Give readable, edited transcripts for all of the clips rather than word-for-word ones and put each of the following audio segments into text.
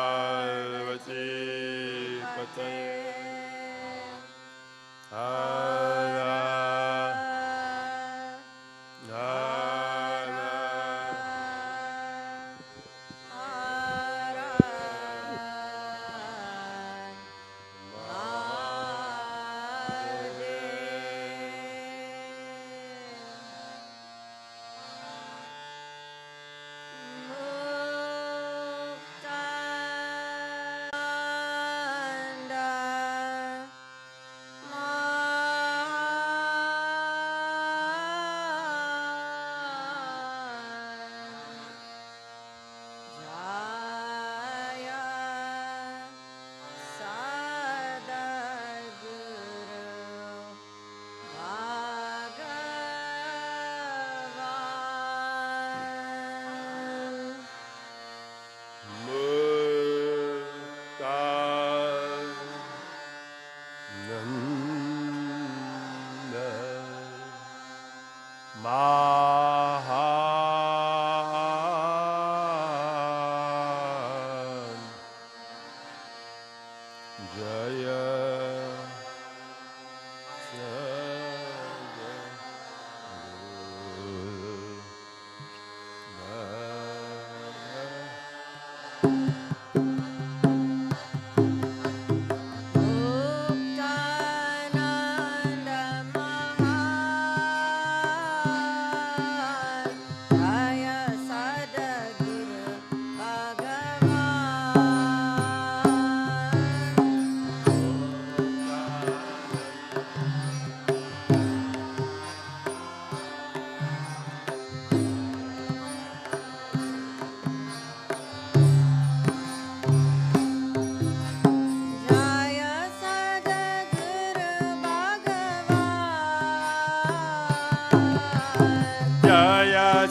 Parvati Pataya Hara Hara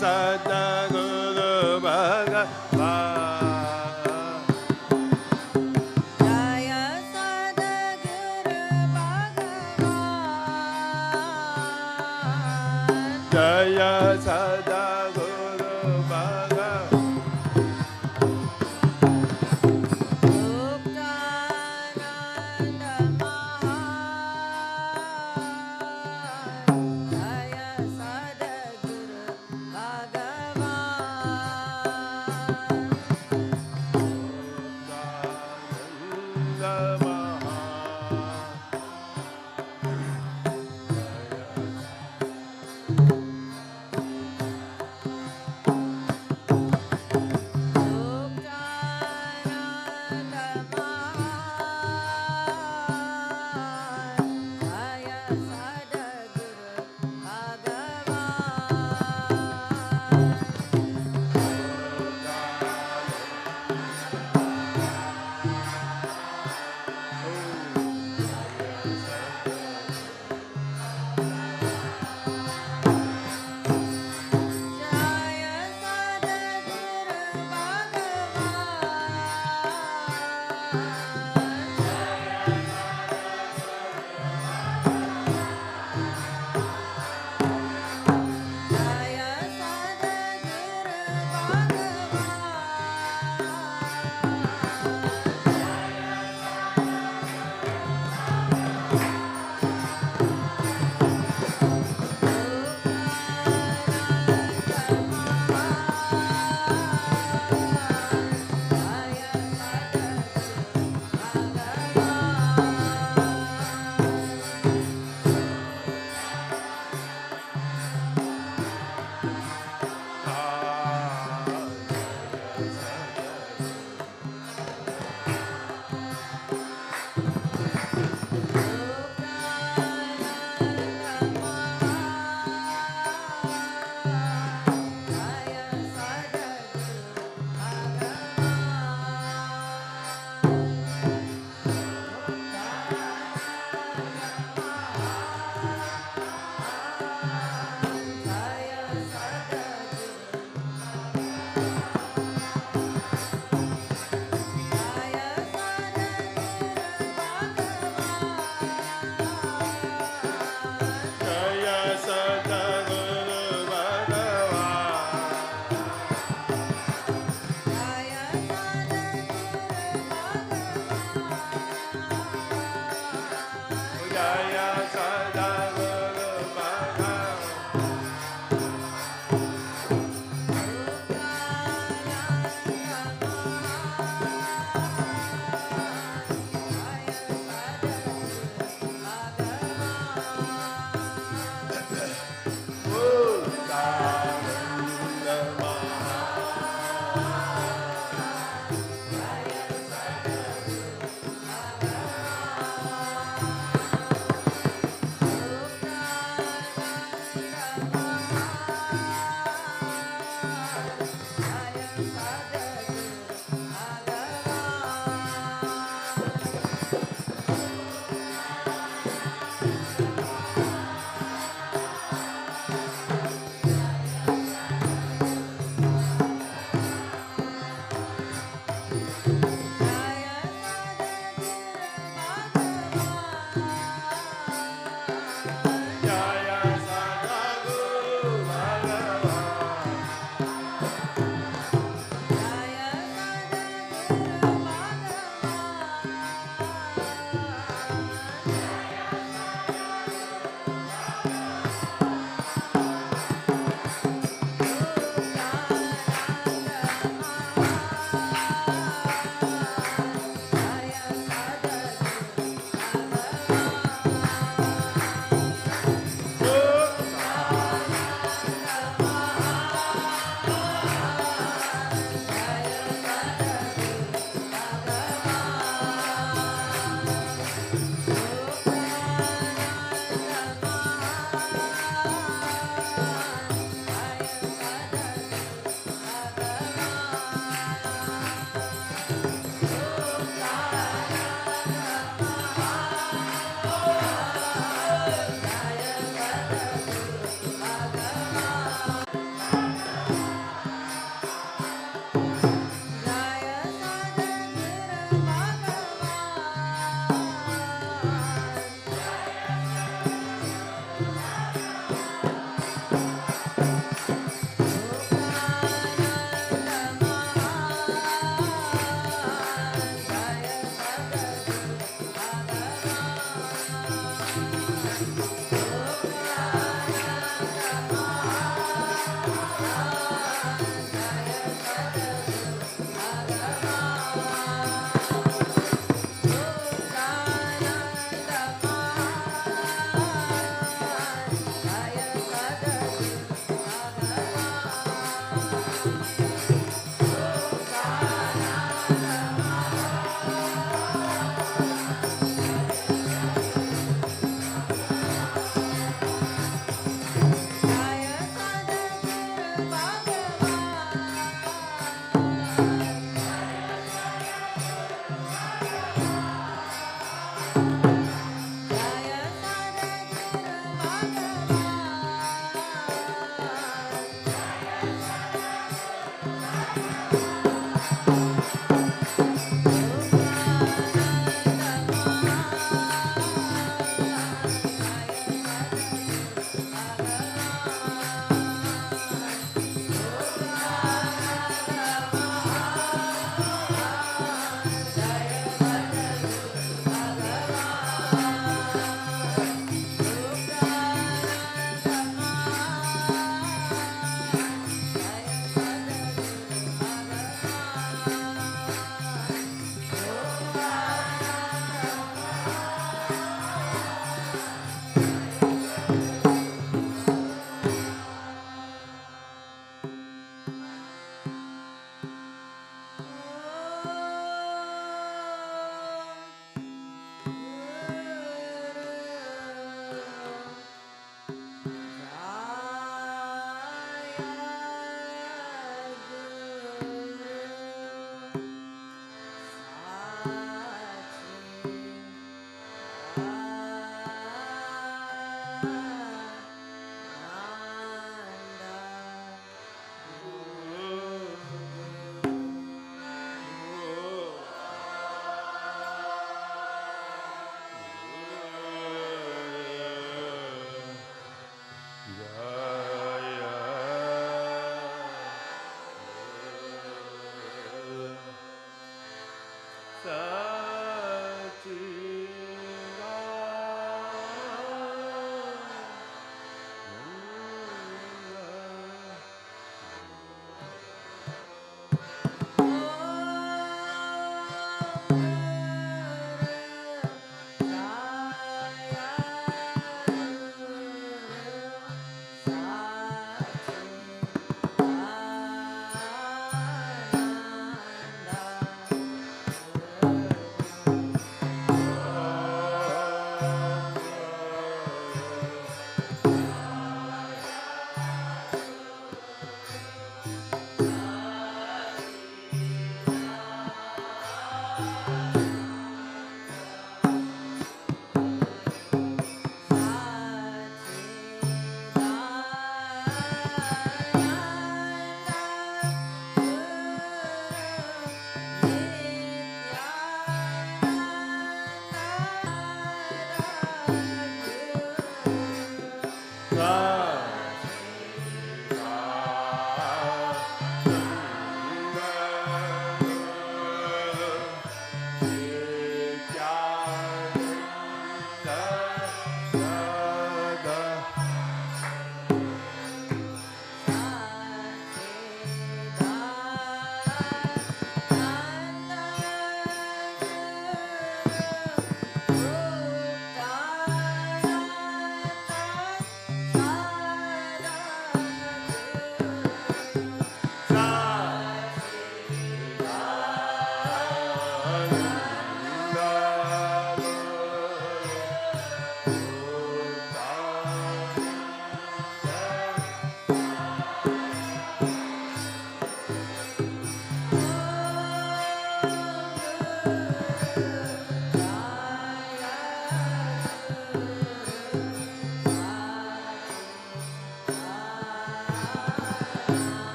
Sadaguru Bhagavan Jaya Sadaguru Bhagavan Jaya Sadaguru Bhagavan Muktananda Mahan Jaya Sadaguru Bhagavan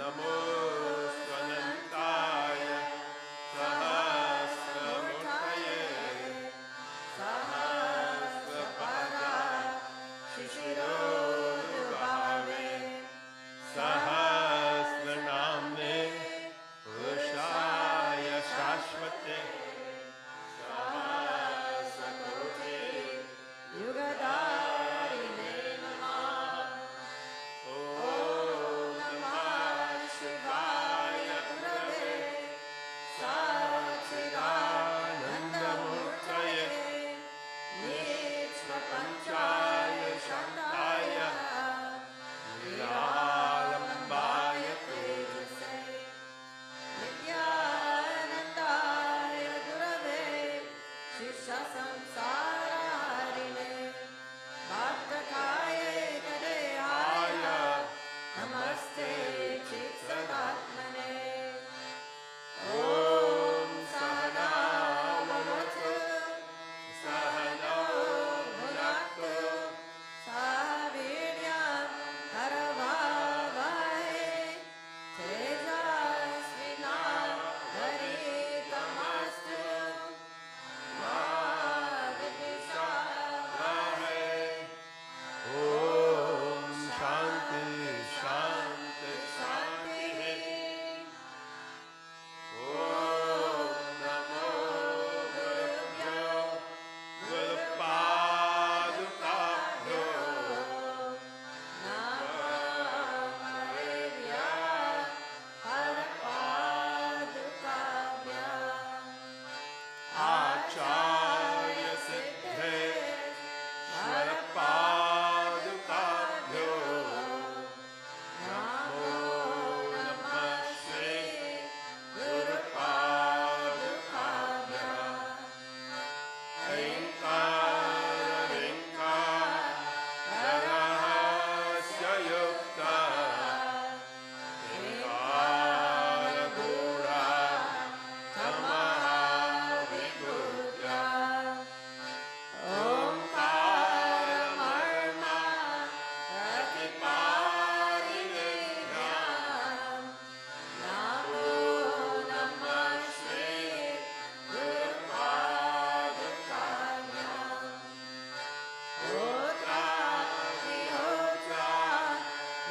नमो स्वनन्ताय सहस्रमूर्तये सहस्रपादाय शिशिरोरुबावे सहस्रनाम्ने पुरुषाय शाश्वते सहस्रकोटि युगधारिणे नमः। ॐ नमः शिवाय गुरवे सच्चिदानन्दमूर्तये निष्प्रपञ्चाय शान्ताय निरालम्बाय तेजसे नित्यानन्दाय गुरवे शिष्यसंसारारिणे भक्तकाय कदेहाय नमस्ते चित्सदात्मने। ॐ सहना भवतु सहनौ भुनक्तु सह वीर्यं करवावहै तेजस्विनावधीतमस्तु मा विद्विषावहै। ॐ शान्ति शान्ति शान्तिः। ॐ नमो गुरुभ्यो गुरुपादुकाभ्यो नमः परपादुकाभ्यः आचार्य सिद्धेश्वरपादुकाभ्यो नमो नमः श्री गुरुपादुकाभ्यः। रहस्ययुक्ता हिंकारगूढा तमः विभूत्या ओंकारमर्मा प्रतिपादिनेभ्यः नमो नमः श्री गुरुपादुकाभ्यः। होत्रादिहोत्रा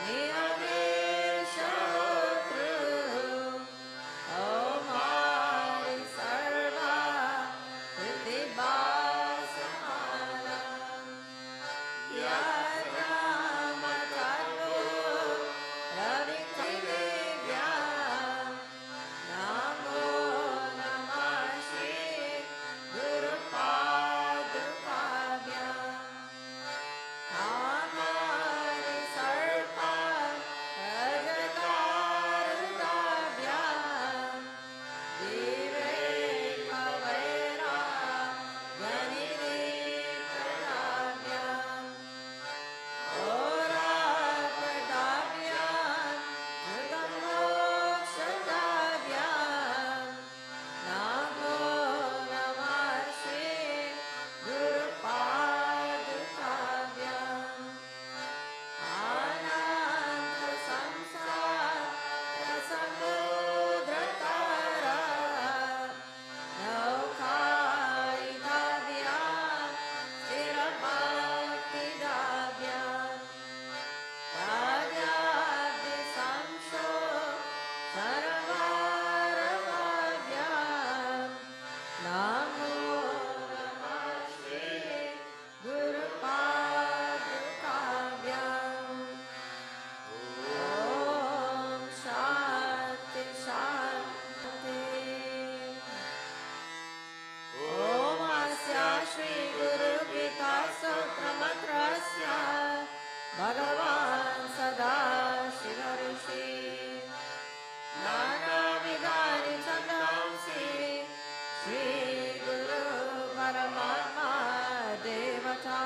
नियमेशहोतृ ओमारि सर्वा कृतिभासमानम् यज्ञमतर्वो रविकैलेभ्यः नमो नमः श्री गुरुपादुकाभ्यः। कामारि सर्पा रजतारुदाभ्यः विवेकवैरा गणिनीप्रदाभ्यः होराप्रदाभ्यः मृगमोक्षदाभ्यः नमो नमः श्री गुरुपादुकाभ्यः। अनन्तसंसारसमुद्रतारा नौकायिकाभ्यः स्थिरभक्तिदाभ्यः राजादिसंशो सर्वारवाभ्यः नमो नमः श्री गुरुपादुकाभ्यः। ॐ शान्ति शान्ति। ओमस्य श्री गुरुगीतासूत्रमन्त्रस्य भगवान् सदा शिवऋषि नानाविधानि छन्दांसि श्री गुरु परमात्मा देवता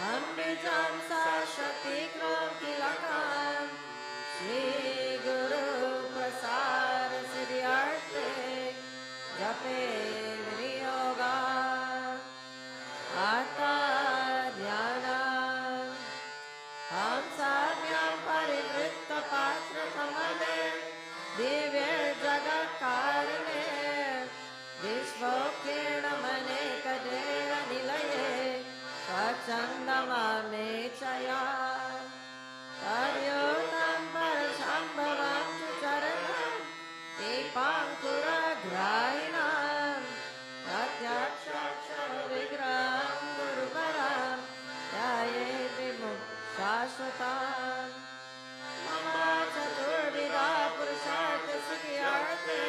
अमृतं सरस्वतीकृतिलकं श्री गुरु प्रसाद सिद्ध्यर्थे जपे विनियोगा आता ध्यान हम साम्यं परिवृत्त पात्र दिव्य जगत्कारणे विश्वोत्कीर्णमनेकदेवनिलये स्वच्छन्दमामे चया तद्योतं परशम्भवं चरणं दीपाङ्कुरग्राहिणां प्रत्यक्षाक्षरविग्रहं गुरुवरं ध्यायेत् विमुक्ताश्वताम् मम चतुर्विधा पुरुषार्थसिद्ध्यर्थे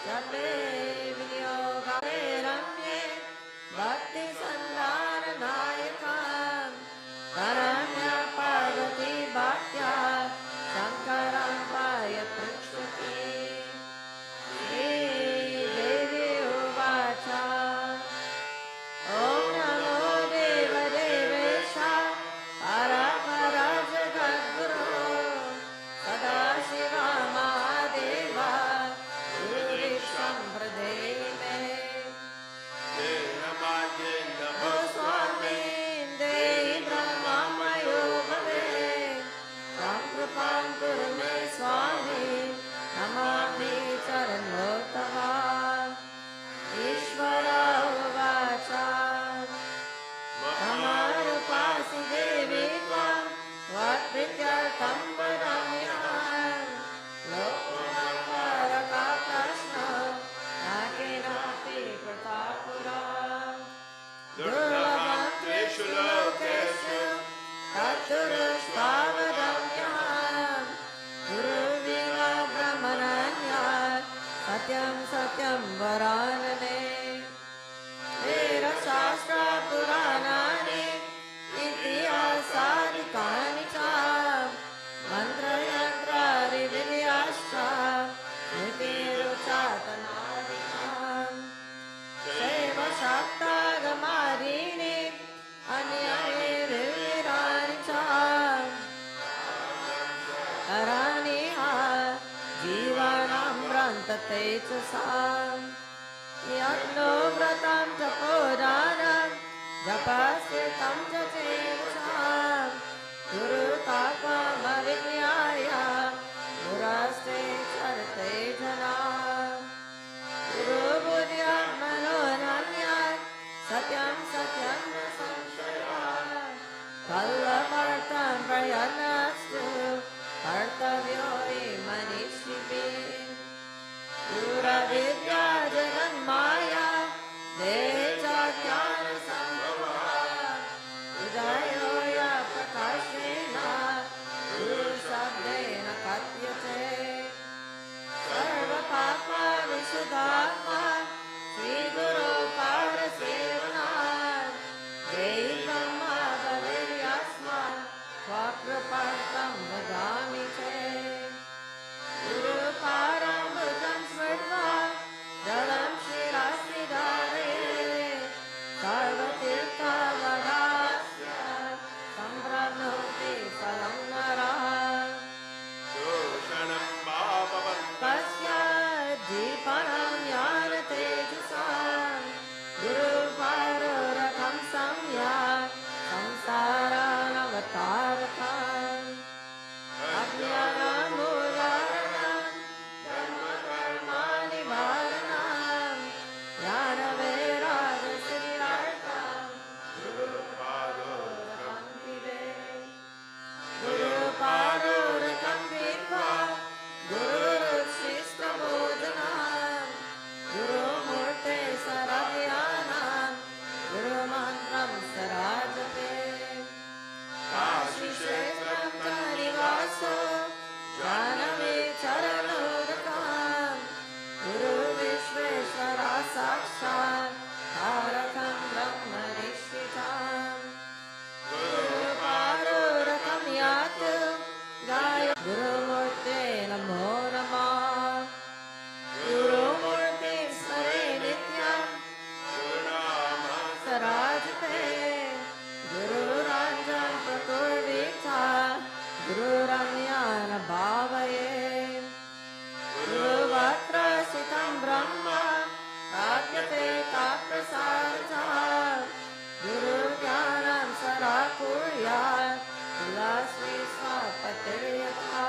जपे विनियोगे रम्ये भक्तिसन्धाननायकां शरण्य पार्वती भक्त्या शङ्करं पायपृच्छति श्रीदेवी उवाच ॐ नमो देवदेवेश परपर जगद्गुरो सदाशिवा महादेव गुरुरीशं प्रदेमे नमो स्वामी देहि ब्रह्ममयो भवे संकृपां कुरु मे स्वामी नमामि चरणोत्तमा ईश्वर उवाच ममारूपासि देवी त्वां त्वत्प्रीत्यर्थं वदाम्यहम् लोकोपकारका प्रश्नो न केनापि कृता पुरा दुर्लभं त्रिषु लोकेषु तत्पुरुषावदाम्यहम् गुरुविना ब्रह्मणन्यात् सत्यं सत्यं वरानने वेदशास्त्रपुराणानि इतिहासादिकानि च मन्त्रयन्त्रादिविद्याश्च स्मृतिरुचातनादिकाम् शैवशाक्तागमादीनि अन्यानि विविधानि च कराणिह जीवानां भ्रान्तते च साम् यज्ञो व्रतं तपोदानं जपस्थितं च चेतसां गुरुतात्मामविज्ञाय गुरस्ते चरते जनाः गुरुबुद्ध्यात्मनोऽनन्यात् सत्यं सत्यं न संशयः फलवर्तं प्रयत्नस्तु कर्तव्यो हि मनीषिभिः गुरुविद्या जगन्माया देहज्ञानसम्भवा हृदयो यः प्रकाशेन गुरुशब्देन कथ्यते सर्वपापविशुद्धात्मा श्रीगुरो पारसेवनात् देहि ब्रह्मबलिर्यस्मात् स्वकृपार्थं वदामि ते गुरुपारम्भुजं स्मृत्वा जलं शिरसि धारये सर्वतीर्थवदास्य सम्प्राप्नोति फलं नरः तस्य दीपनं ज्ञानतेजसां गुरुपारोरथं सम्यक् संसारानवतारकम् अज्ञानमूलहरणं धर्मकर्मनिवारणं ज्ञानवैराग्यसिद्ध्यर्थं गुरुपादोरकं पिबे गुरुपादोरकं पीत्वा गुरुरुचिष्टभोजनं गुरुमूर्ते सरव्यानं गुरुमन्त्रं सराजते काशीक्षेत्रं च निवासो जानवीचरणोदकं गुरुविश्वेश्वरा साक्षात् तारकं ब्रह्मनिष्ठितं गुरुपारोरकं यातु गाय गुरुमूर्ते नमो नमः गुरुमूर्ते स्मरे नित्यं गुरुनाम सराजते गुरुराज्यं प्रकुर्वीथा गुरुरन्यान् भावये गुरुवक्त्र स्थितं ब्रह्म प्राप्यते तात्प्रसादतः गुरुज्ञानं सदा कुर्यात् तुलसी स्वापतिर्यथा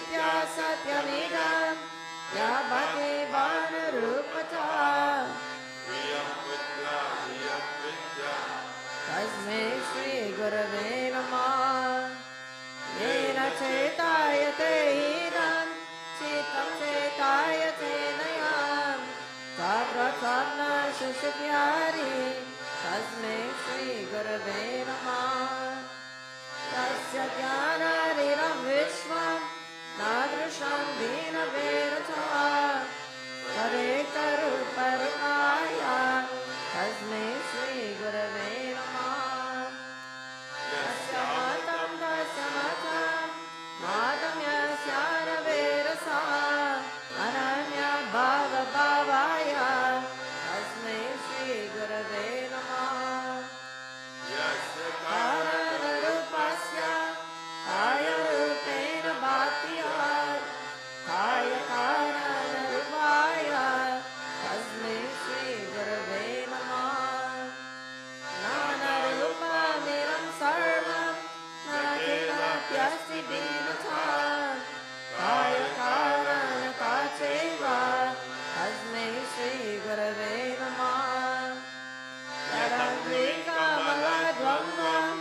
नित्या सत्यमिदं या भक्तिवानुरूपता तस्मै श्रीगुरवे नमः। येन चेतायते इदं चित्तं चेतायते नयं स्वप्रसन्न शिशुप्यारी तस्मै श्रीगुरवे नमः। तस्य ज्ञानानिरं विश्वं नादृशं दीनवेरथा तदेकरूपरूपाय तस्मै श्रीगुरवे नमः। यस्य मातं तस्य मातं मातं यस्यानवेरसा अनन्या भावभावाय तस्मै श्रीगुरवे नमः। यस्य कारणरूपस्य कायरूपेण भात्या कायकारणरूपाय तस्मै श्रीगुरवे नमः। नानारूपमिदं सर्वं न किमप्यस्ति दीनता कायकारणकाचैव तस्मै श्रीगुरवे नमः। यदद्वैकमलद्वन्द्वं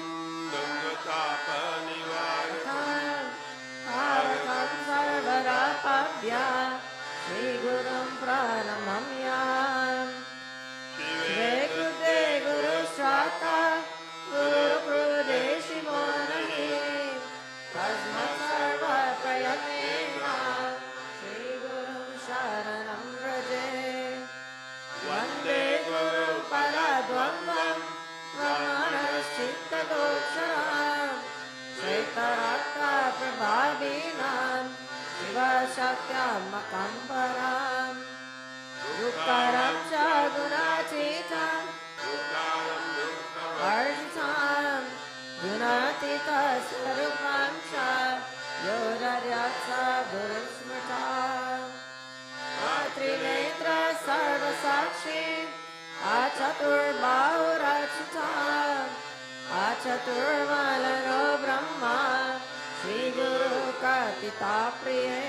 कारकं सर्वदापभ्य श्रीगुरुं प्रणमम्यहम्। शिवे कृते गुरुश्राता गुरुकृदेशिवो नहि तस्मात् सर्वप्रयत्नेन श्रीगुरुं शरणं व्रजे। वन्दे गुरुपरद्वन्द्वं ब्रह्मणश्चित्तगोचरं श्वेतरक्तप्रभाविनं शिवशक्त्यमकं परम्। दुःखरं च गुणातीतं वर्जितं गुणातीतस्वरूपं च यो दद्यात् स गुरुस्मृता। त्रिनेत्र सर्वसाक्षी अचतुर्बाहुरचितम् अचतुर्वदनो ब्रह्मा श्रीगुरु कथिताप्रिये।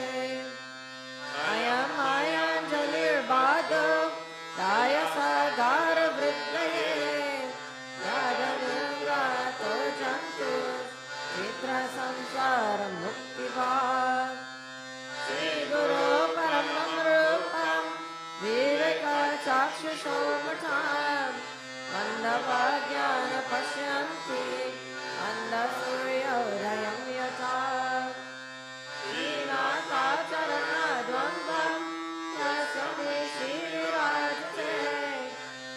अयमयञ्जलिर्बाधो दायसगारवृद्धये यदनुग्रतो जन्तु चित्रसंसारमुक्तिभाग्। श्रीगुरो परमं रूपं विवेकचक्षुषोमठम् अन्धभाग्यान् पश्यन्ति अन्धसूर्योदयं यथा। श्रीनाथाचरणद्वन्द्वं यस्य श्रीविराजते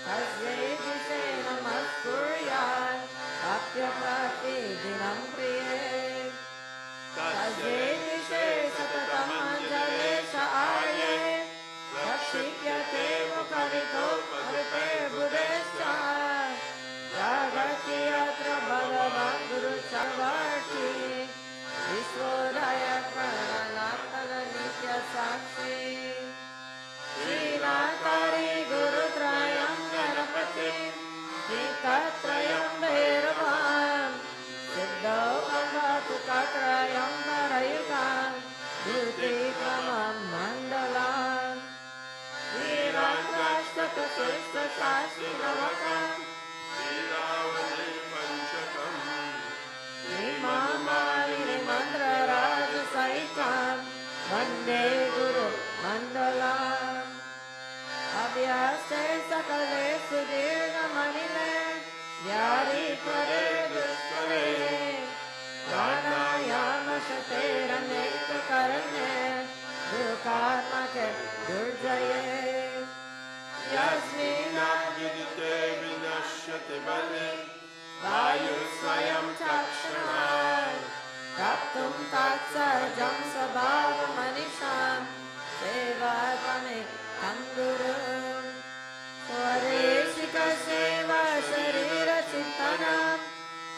तस्यै दिशे नमस्कुर्यात् भक्त्यप्रतिदिनं प्रिये। तस्यै दिशे सततमञ्जलेश आर्ये रक्षिप्यते मुखरितो मरुतेर्बुधेश्च जागर्ति यत्र भगवान् गुरुचर्वर्ति विश्वोदय प्रणनात्मनित्यसाक्षी। श्रीनाथारि गुरुत्रयं गणपतिं नित्यत्रयं भैरवं सिद्धौकम्बतुकत्रयं नरयुगां द्युतिक्रमं मण्डलम्। श्रीरङ्गष्टकशिष्टशास्त्रिनवकं श्रीमामालिमन्त्रराजसहितं वन्दे गुरुमण्डलम्। अभ्यासे सकले सुदीर्घमणिले व्याधिपरे दुष्करे प्राणायामशतेरनेककरणे दुःखात्मके दुर्जये। यस्मिन्नाद्युदिते विनश्यति बले वायुस्वयं चक्षुणात् प्राप्तुं तत्सहजं स्वभावमनिशां सेवात्मने तं गुरुम्। स्वदेशिकसेवा शरीरचिन्तनं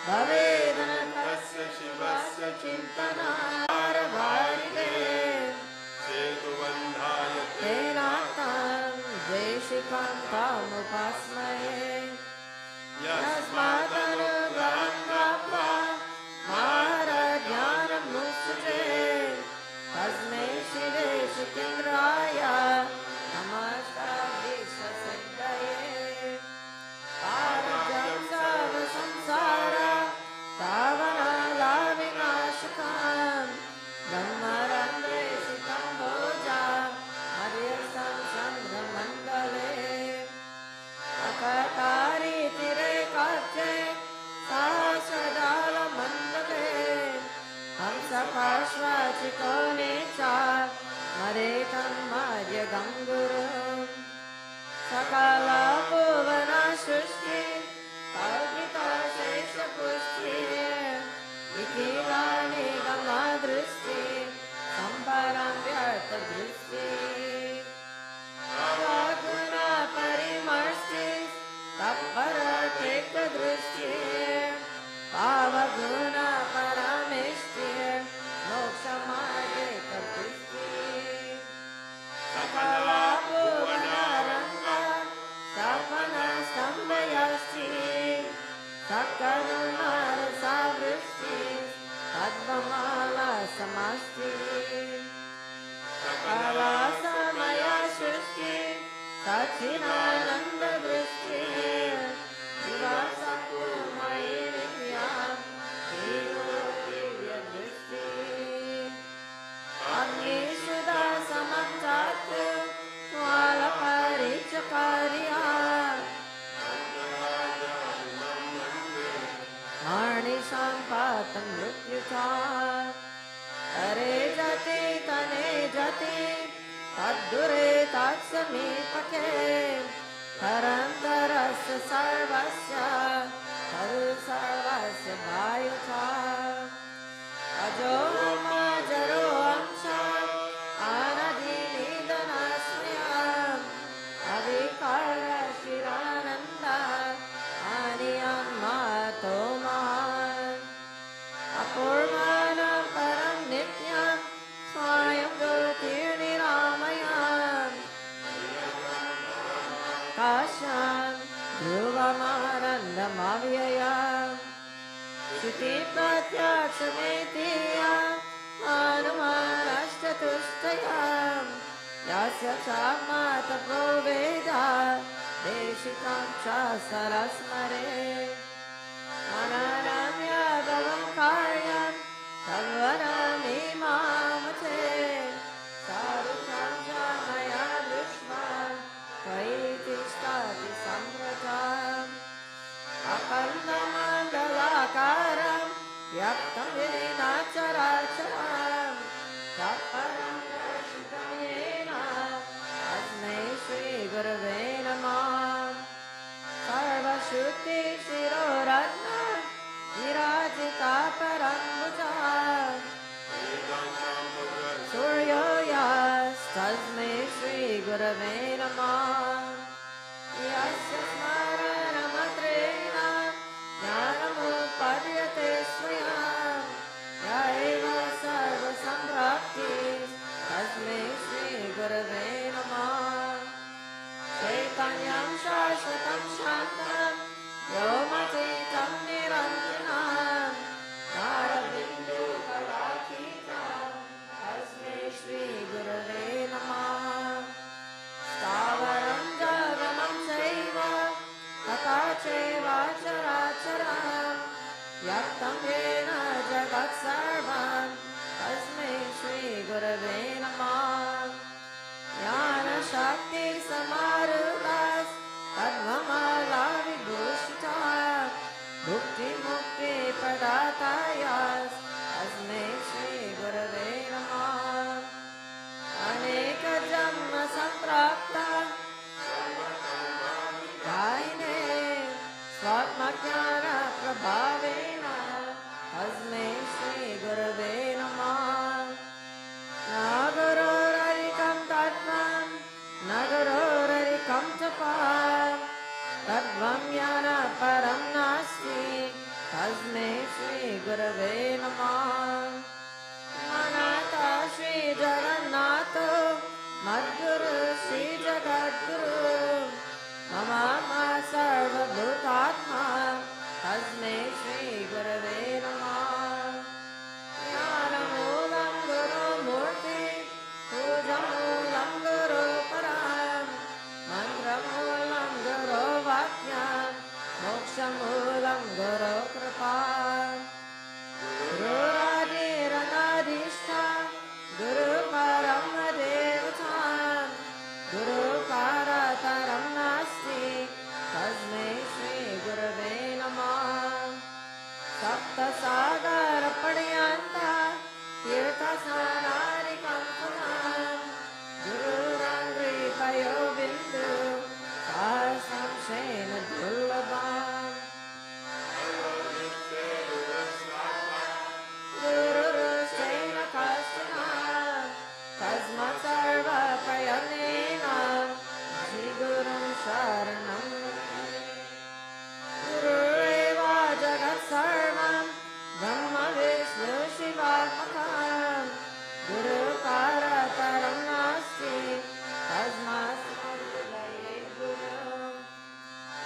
भवेदनकस्य शिवस्य चिन्तनारभारिते तेनातं देशिकं तमुपास्महे। यस्मादनुग्रहं प्राप्त्वा महाराज्ञानं मुच्यते सृष्टि कल्पिता शेषपुष्टि निखिला निगमदृष्टि सम्परं व्यर्थदृष्टि गुणा परिमर्ष्टि तत्परतेकदृष्टि भावगुणा परमेष्टि मोक्षमार्गेकदृष्टि सकला भुवनारङ्गा सपनस्तम्भयस्ति सकरुणारसावृष्टि पद्ममाला समस्ति सकला समया सृष्टि सच्चिदानन्ददृष्टि शिवासपूर्णमयी विद्या दिव्यदृष्टि अग्निसुधा समञ्चात् ज्वालपरिचकार्या मणिसम्पातं मृत्युचा तरे जति तने जति तद्दुरे तत्समीपके परन्तरस्य सर्वस्य सर्वस्य वायुचा अजो मजरो अंश अनधिनिधनस्म्यम् अविकार शिरानन्द आनियन्मातो महान् अपूर्वाणं परं नित्यं स्वयं ज्योतिर्निरामयम् काश्यां ध्रुवमानन्दमव्ययम् श्रुतिप्रत्यक्षमेतेयम् अनुमानश्चतुष्टयम् यस्य चामातपो वेद देशिकं च सरस्मरे मननं यादवं कार्यं तद्वरमिमामचे सारुचं च मया दृष्ट्वा त्वयि तिष्ठति सम्प्रतम् अखण्डमण्डलाकारं व्यक्तं येन चराचरं तत्परं दर्शितं येन तस्मै श्रीगुरवे नमः सर्वश्रुतिशिरोरत्नं विराजिता परम्बुजा सूर्यो यस्तस्मै श्रीगुरवे नमः यस्य स्मरणमन्त्रेण ज्ञानमुत्पद्यते स्वयं य एव सर्वसम्प्राप्तिः तस्मै श्रीगुरवे नमः चैतन्यं शाश्वतं शान्तं व्योमतीतं निरञ्जनं नारबिन्दुकलातीतं तस्मै श्रीगुरवे नमः स्थावरं जगमं चैव तथा चैवाचराचरं व्यक्तं येन जगत्सर्वं तस्मै श्रीगुरवे नमः ज्ञानशक्तिसमारूढस्तद्वमलाविभूषिता भुक्तिमुक्तिप्रदातायस्तस्मै श्रीगुरवे नमः अनेकजन्मसम्प्राप्ता गायिने स्वात्मज्ञानप्रभावेन तस्मै श्रीगुरवे नमः न गुरोररिकं तत्त्वं न गुरोररिकं तपः तत्त्वं ज्ञानपरं नास्ति तस्मै श्रीगुरवे नमः अनाथा श्रीजगन्नाथो मद्गुरु श्रीजगद्गुरु मम सर्वभूतात्मा तस्मै श्रीगुरवे नमः ज्ञानमूलं गुरुमूर्ति पूजमूलं गुरुपरं मन्त्रमूलं गुरुवाक्यं मोक्षमूलं गुरुकृपा गुरुरादिरनादिष्टा गुरुपरं देवतां गुरुपरतरं नास्ति तस्मै श्रीगुरवे नमः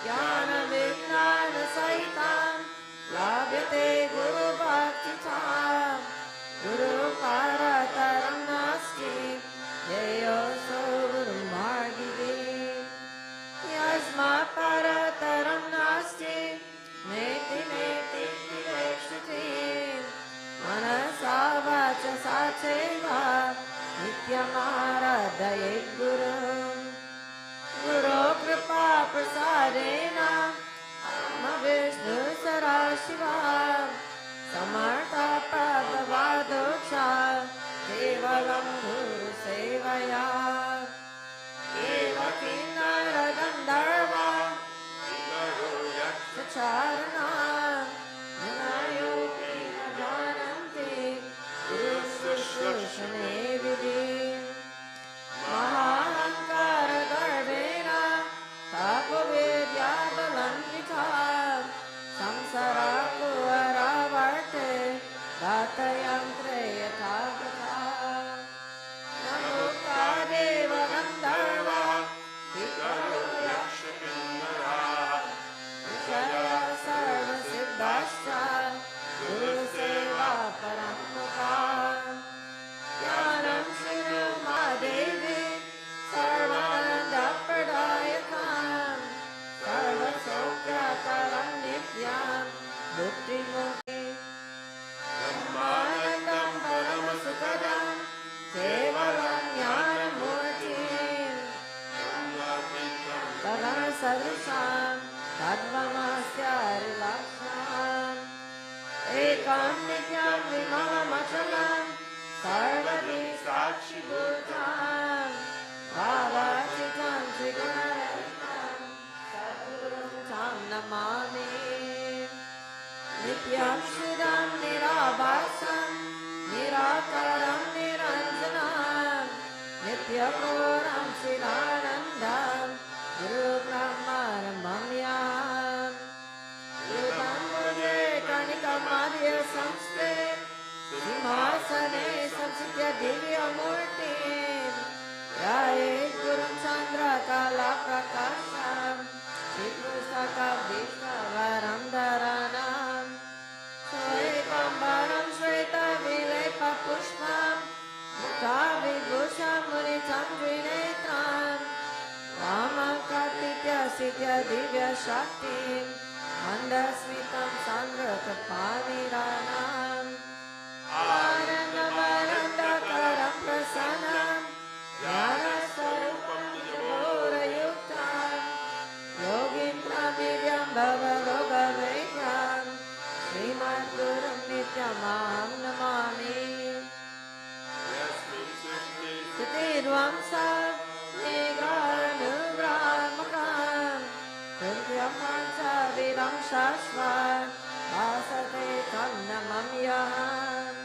ज्ञानविज्ञानसहितं लभ्यते गुरुभक्तिं गुरुपरतरं नास्ति ध्येयोऽसौ गुरुमार्गिः यस्मात् परतरं नास्ति नेति नेति विवेक्षते मनसा वाचसा चैव नित्यमाराधये गुरुम् गुरो कृपा प्रसादेन विष्णु सदाशिवा समर्थ पदवादोक्षा केवलं गुरुसेवया देवकिन्नरगन्धर्वा यक्षचारणा मुनयोऽपि न जानन्ति गुरुशुश्रूषणे विधिम् महाहंकारगर्वेण तपोविद्याबलान्विता संसाराकुहरावर्ते दातयन्त्रे यथा तथा न मुक्ता देवगन्धर्वा विकरो यक्षकिन्नराः ऋषयः सर्वसिद्धाश्च गुरुसेवा परमुखा ज्ञानं शृणु मा देवी सर्वानन्दप्रदायकं सर्वसौख्यकरं नित्यं भुक्तिमुक्ति ब्रह्मानन्दं परमसुखदं केवलं ज्ञानमूर्तिं तदसदृशं तद्वमस्य हरिलक्ष्यम् एकं नित्यं विमलमचलं सर्वदि साक्षिभूतं भावाचितं त्रिगुणरहितं सद्गुरुं तं नमामि नित्यं शुद्धं निराभासं निराकारं निरञ्जनं नित्यपूर्णं चिदानन्दं गुरुब्रह्मणमम्यहम् गुरुतं भुजे कणिकामार्य संस्थे सिंहासने संस्थित्य दिव्यमूर्तिं ध्याये गुरुं चन्द्रकलाप्रकाशं श्रीपुस्तकभीष्टवरं धराणां श्वेताम्बरं श्वेतविलेपपुष्पं मुक्ताविभूषं मुनिचं त्रिनेत्रं वामकर्तित्यसिद्ध्य दिव्यशक्तिं मन्दस्मितं सङ्गतपाणिराणाम् आनन्दमानन्दकरं प्रसन्नं ज्ञानस्वरूपं निजबोधयुक्तं योगीन्द्रमीड्यं भवरोगवैद्यं श्रीमद्गुरुं नित्यमहं नमामि स्थितिध्वंसं निग्रहानुग्रहात्मकं कृत्यं पञ्चविधं शाश्वतं भासते तं नमाम्यहम्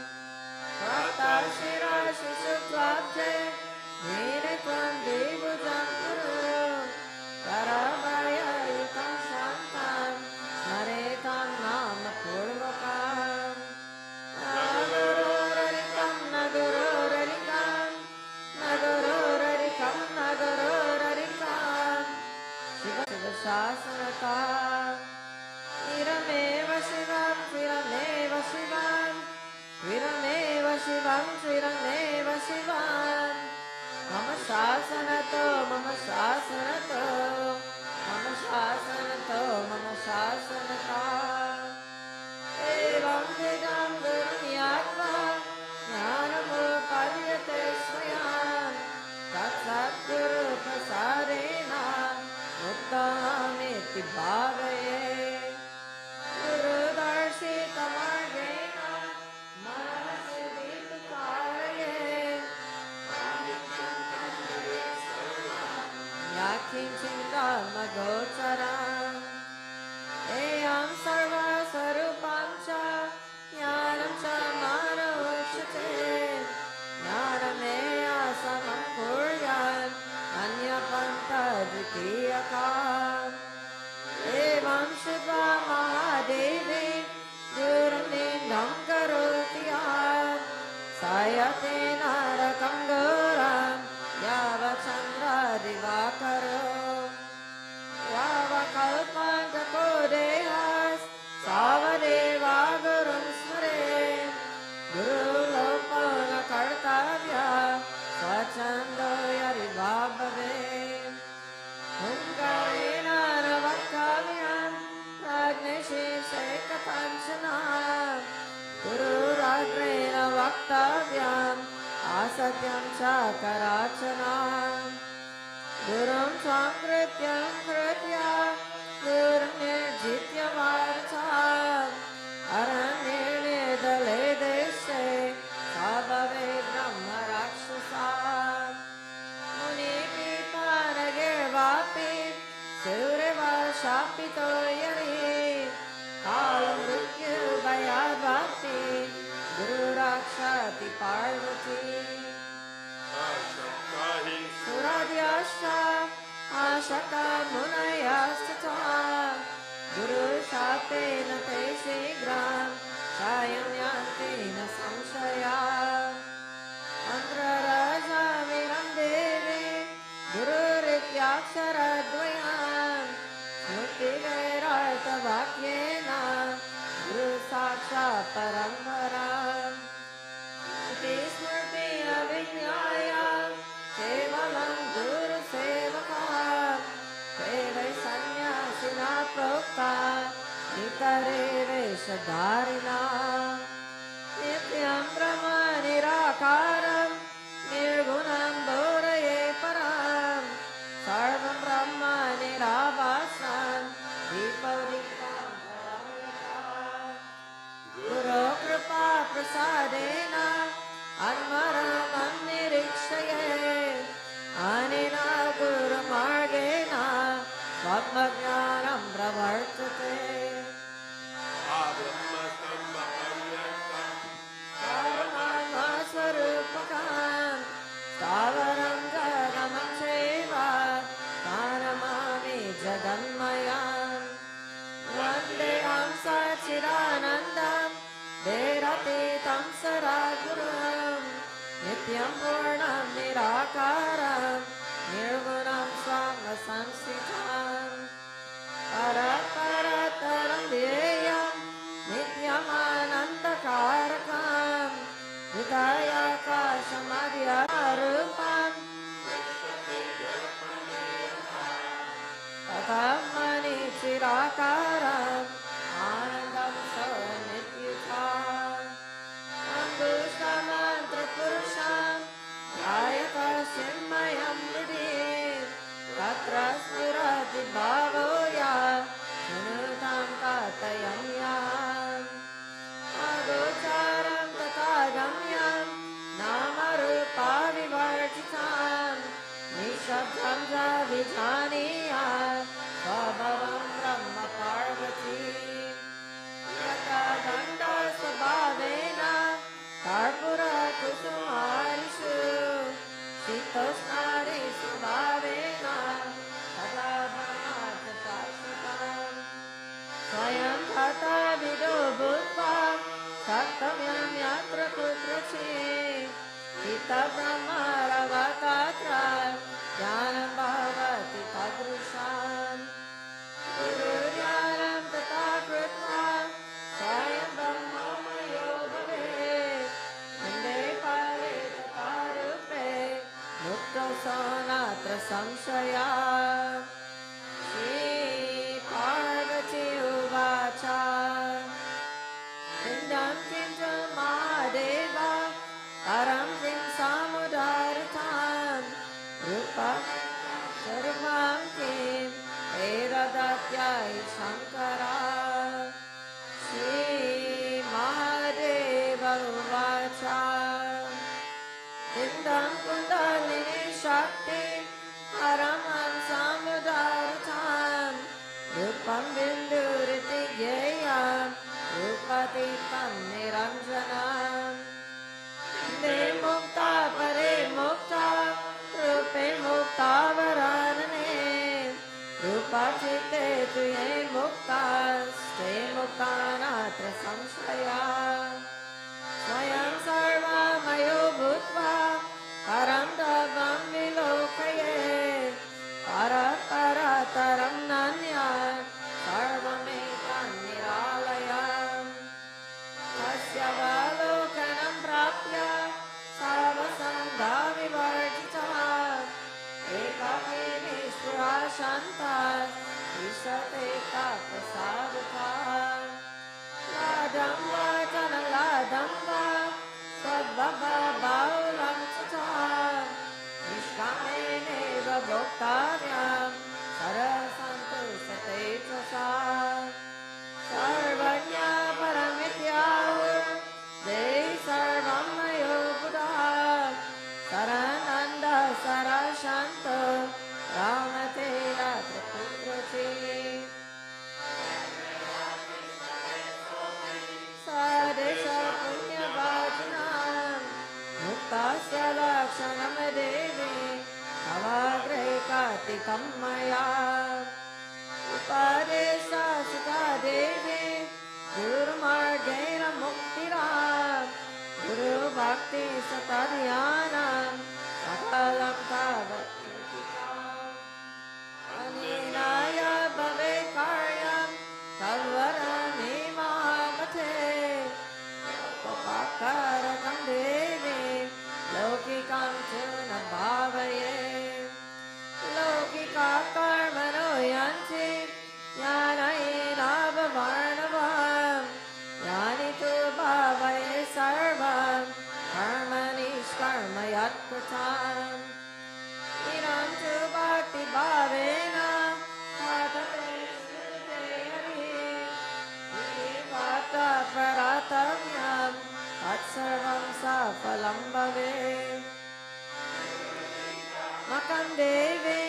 शिशुत्वाब्जे नीरत्वं देवजं गुरु करभययुतं शान्तं स्मरेतं नाम पूर्वकं न गुरोररिकं न गुरोररिकं न गुरोररिकं न गुरोररिकं शिव शिवशासनता चिरमेव शिवं चिरमेव शिवं चिरमेव शिवं चिरमेव शिवं मम शासनतो मम शासनतो मम शासनतो मम शासनता एवं विधं गुरुं यात्वा ज्ञानमुपद्यते स्वयं तत्सद्गुरुप्रसादेन मुक्तहमिति भावये गुरुदर्शितमार्गेण मनसि दीप्तकारये याकिञ्चिन्तमगोचरम् एयं सर्वस्वरूपं च ज्ञानं च मानवोच्यते ज्ञानमेव समं कुर्यात् अन्यपन्थद्वितीयकम् एवं Chakarachanam Gurum Swam Krityam Kritya Gurum Nirjitya Vartam Aranyirnidale Deshe Sabhave Brahma Rakshasam Muni Pipanagirvapi Sureva Shapito Yari Kala Mrityu Bhayadvati Guru Rakshati Parvati Suradyasha Ashaka Munayastata Guru Shapena Te Shigram Shayam Yanti Na Samshaya Mantra Raja Viram Devi Guru Rityakshara Dvayam Smrti Vairartha Vakyena Guru Saksha Paramvaram Smrti Avinyaya Kevalam Guru Sevaka Devai Sanyasina Prokta Nitare Veshadharina Nityam Brahma Nirakaram Nirgunam Bodhaye Param Sarvam Brahma Niravasan Dipavadipam Paramita Guru Kripa Prasadena Anmaram Annirikshaye Anina Guru Margena Svapmajnanam Pravartate Paramatma Swarupakam Stavaram Jagamam Sheva Paramami Jaganmayam Vandeham Sachidanandam Deratitam Saragurum Nityam Purnam Nirakaram Nirgunam Swama Samsitam Paraparataram Vyayam Nityam Anandakarakam Vidayakasham Adhyarupam Tatham Mani Chirakaram Anandam Saranityutam Angushta Mantra Purusham Jayata Simmayam Vidhi Tatra Spurati Bhavoya Nunutam Katayam Yam Agocharam Tatagamyam Namarupa Vivartitam Nishabdam Javijaniya Svabhavam Brahma Parvati Yata Ganda Svabhavena Karpura Kusumarishu Shitoshnari Svabhavena Sada Brahma Tatashikam Swayam Tata Vido Bhutva Sattvyam Yatra Kutrachi Gita Brahma Ravatatra Jnanam Bhavati Tadrusham Guru Jnanam Tata Krutva Swayam Brahma Mayo Bhave Mande Pale Tata Rupe Mukto Sonatra Samshaya Shri Parvati Uvacha Indam Kintu Mahadeva Param Sim Samudaratam Rupa Sarvam Kim Edadatya Shankara Shri Mahadeva Uvacha Indam Kundalini Shakti Paramam Samudaratam Rupam Binduriti Gyayam Rupatikam Niranjanam De Mukta Pare Mukta Rupe Mukta Varanane Rupa Chitte Tuye Mukta Ste Mukta Natra Samshaya Swayam Sarva Mayo Bhutva Param Davam Vilokaye Para Para Taram Nanya Sarvamekam Niralayam Tasya Valokanam Prapya Sarvasangha Vivarjitam Ekakirishvara Shantas Ishate Tapasadata Ladam Vajana Ladam Va Svabhava Baulam Chita कामेनेव भोक्ताव्यां सरसन्तुष्टते च सा सर्वज्ञा परमित्याहुः देहि सर्वं मयोऽपुधा सरानन्द सरशान्त रामते यत्र कुत्रचित् सदेश पुण्यवाचिनां मुक्तस्य लक्षणं देवी अवाग्रे कार्तिकं मया उपदेशासिता देवी गुरुमार्गेण मुक्तिरां गुरुभक्ति सतध्यानं सकलं तावत् अनेनाय भवेत् कार्यं तद्वरमे महामते उपकारकं देवी लौकिकं च न भावये लौकिका कर्मणो यन्ति ज्ञानेनाववर्णवं यानि तु भावये सर्वं कर्मनिष्कर्म यत्कृतम् इदं तु भक्तिभावेन वर्तते श्रुते हरिः प्रतव्यं तत्सर्वं सफलं भवेत् मकं देवी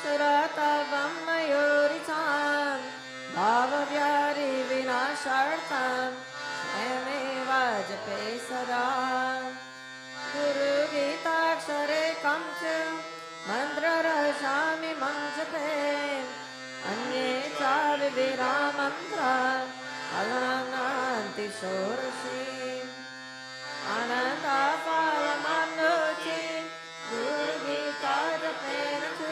सुरतवं मयूरितां भावव्याधिविनाशार्थं स्वयमेव जपे सदा गुरुगीताक्षरे कं च मन्त्ररसामि मं जपे अन्ये च विविरामन्त्रा अलङ्घन्ति षोडशीम् अनन्तफलमनोचि गुरुगीता जपेन तु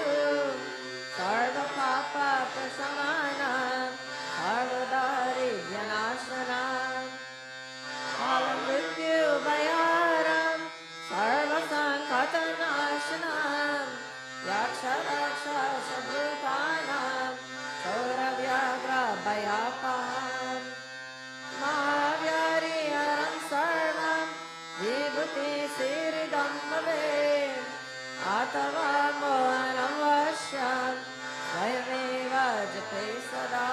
सर्वपापप्रशमनं सर्वदारिद्र्यनाशनम् कालमृत्युभयारं सर्वसङ्कटनाशनं यक्षरक्षसभूतानां चौरव्याघ्रभयापहम् महाव्यारिहरं सर्वं विभूतिसिरिदं भवेत् अथवा मोहनं वश्यं स्वयमेव जपे सदा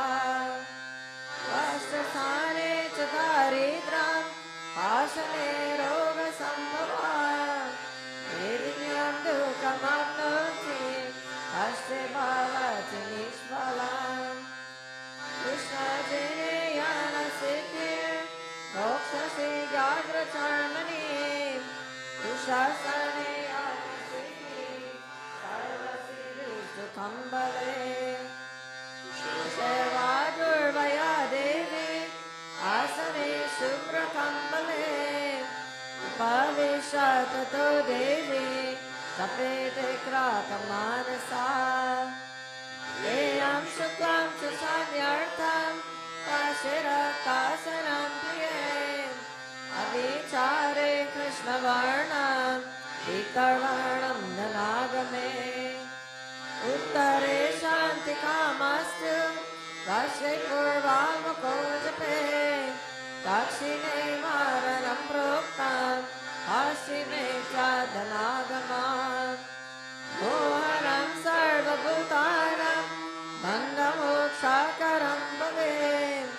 कष्टस्थाने च दारिद्र्यं पाशने रोगसम्भवं वेदिन्यं दुःखमप्नोति कष्टे भवति निष्फलम् कृष्णजनेयनसिद्धिर् मोक्षसिद्ध्याग्रचर्मणि कुशासने सिद्धिः सर्वसिद्धिर्सुखं भवेत् सेवा दुर्वया देवी आसने शुभ्रकम्बले उपविश्य ततो देवी जपेते क्राकमानसा एयं शुक्लं च सान्यर्थं काशिरकासनं प्रिये अविचारे कृष्णवर्णं विकर्वर्णं धनागमे उत्तरे शान्तिकामस्तु दक्षिणे पूर्वामुखो जपे दक्षिणे मारणं प्रोक्तं पश्चिमे च धनागमम् मोहनं सर्वभूतानां भङ्गमोक्षाकरं भवेत्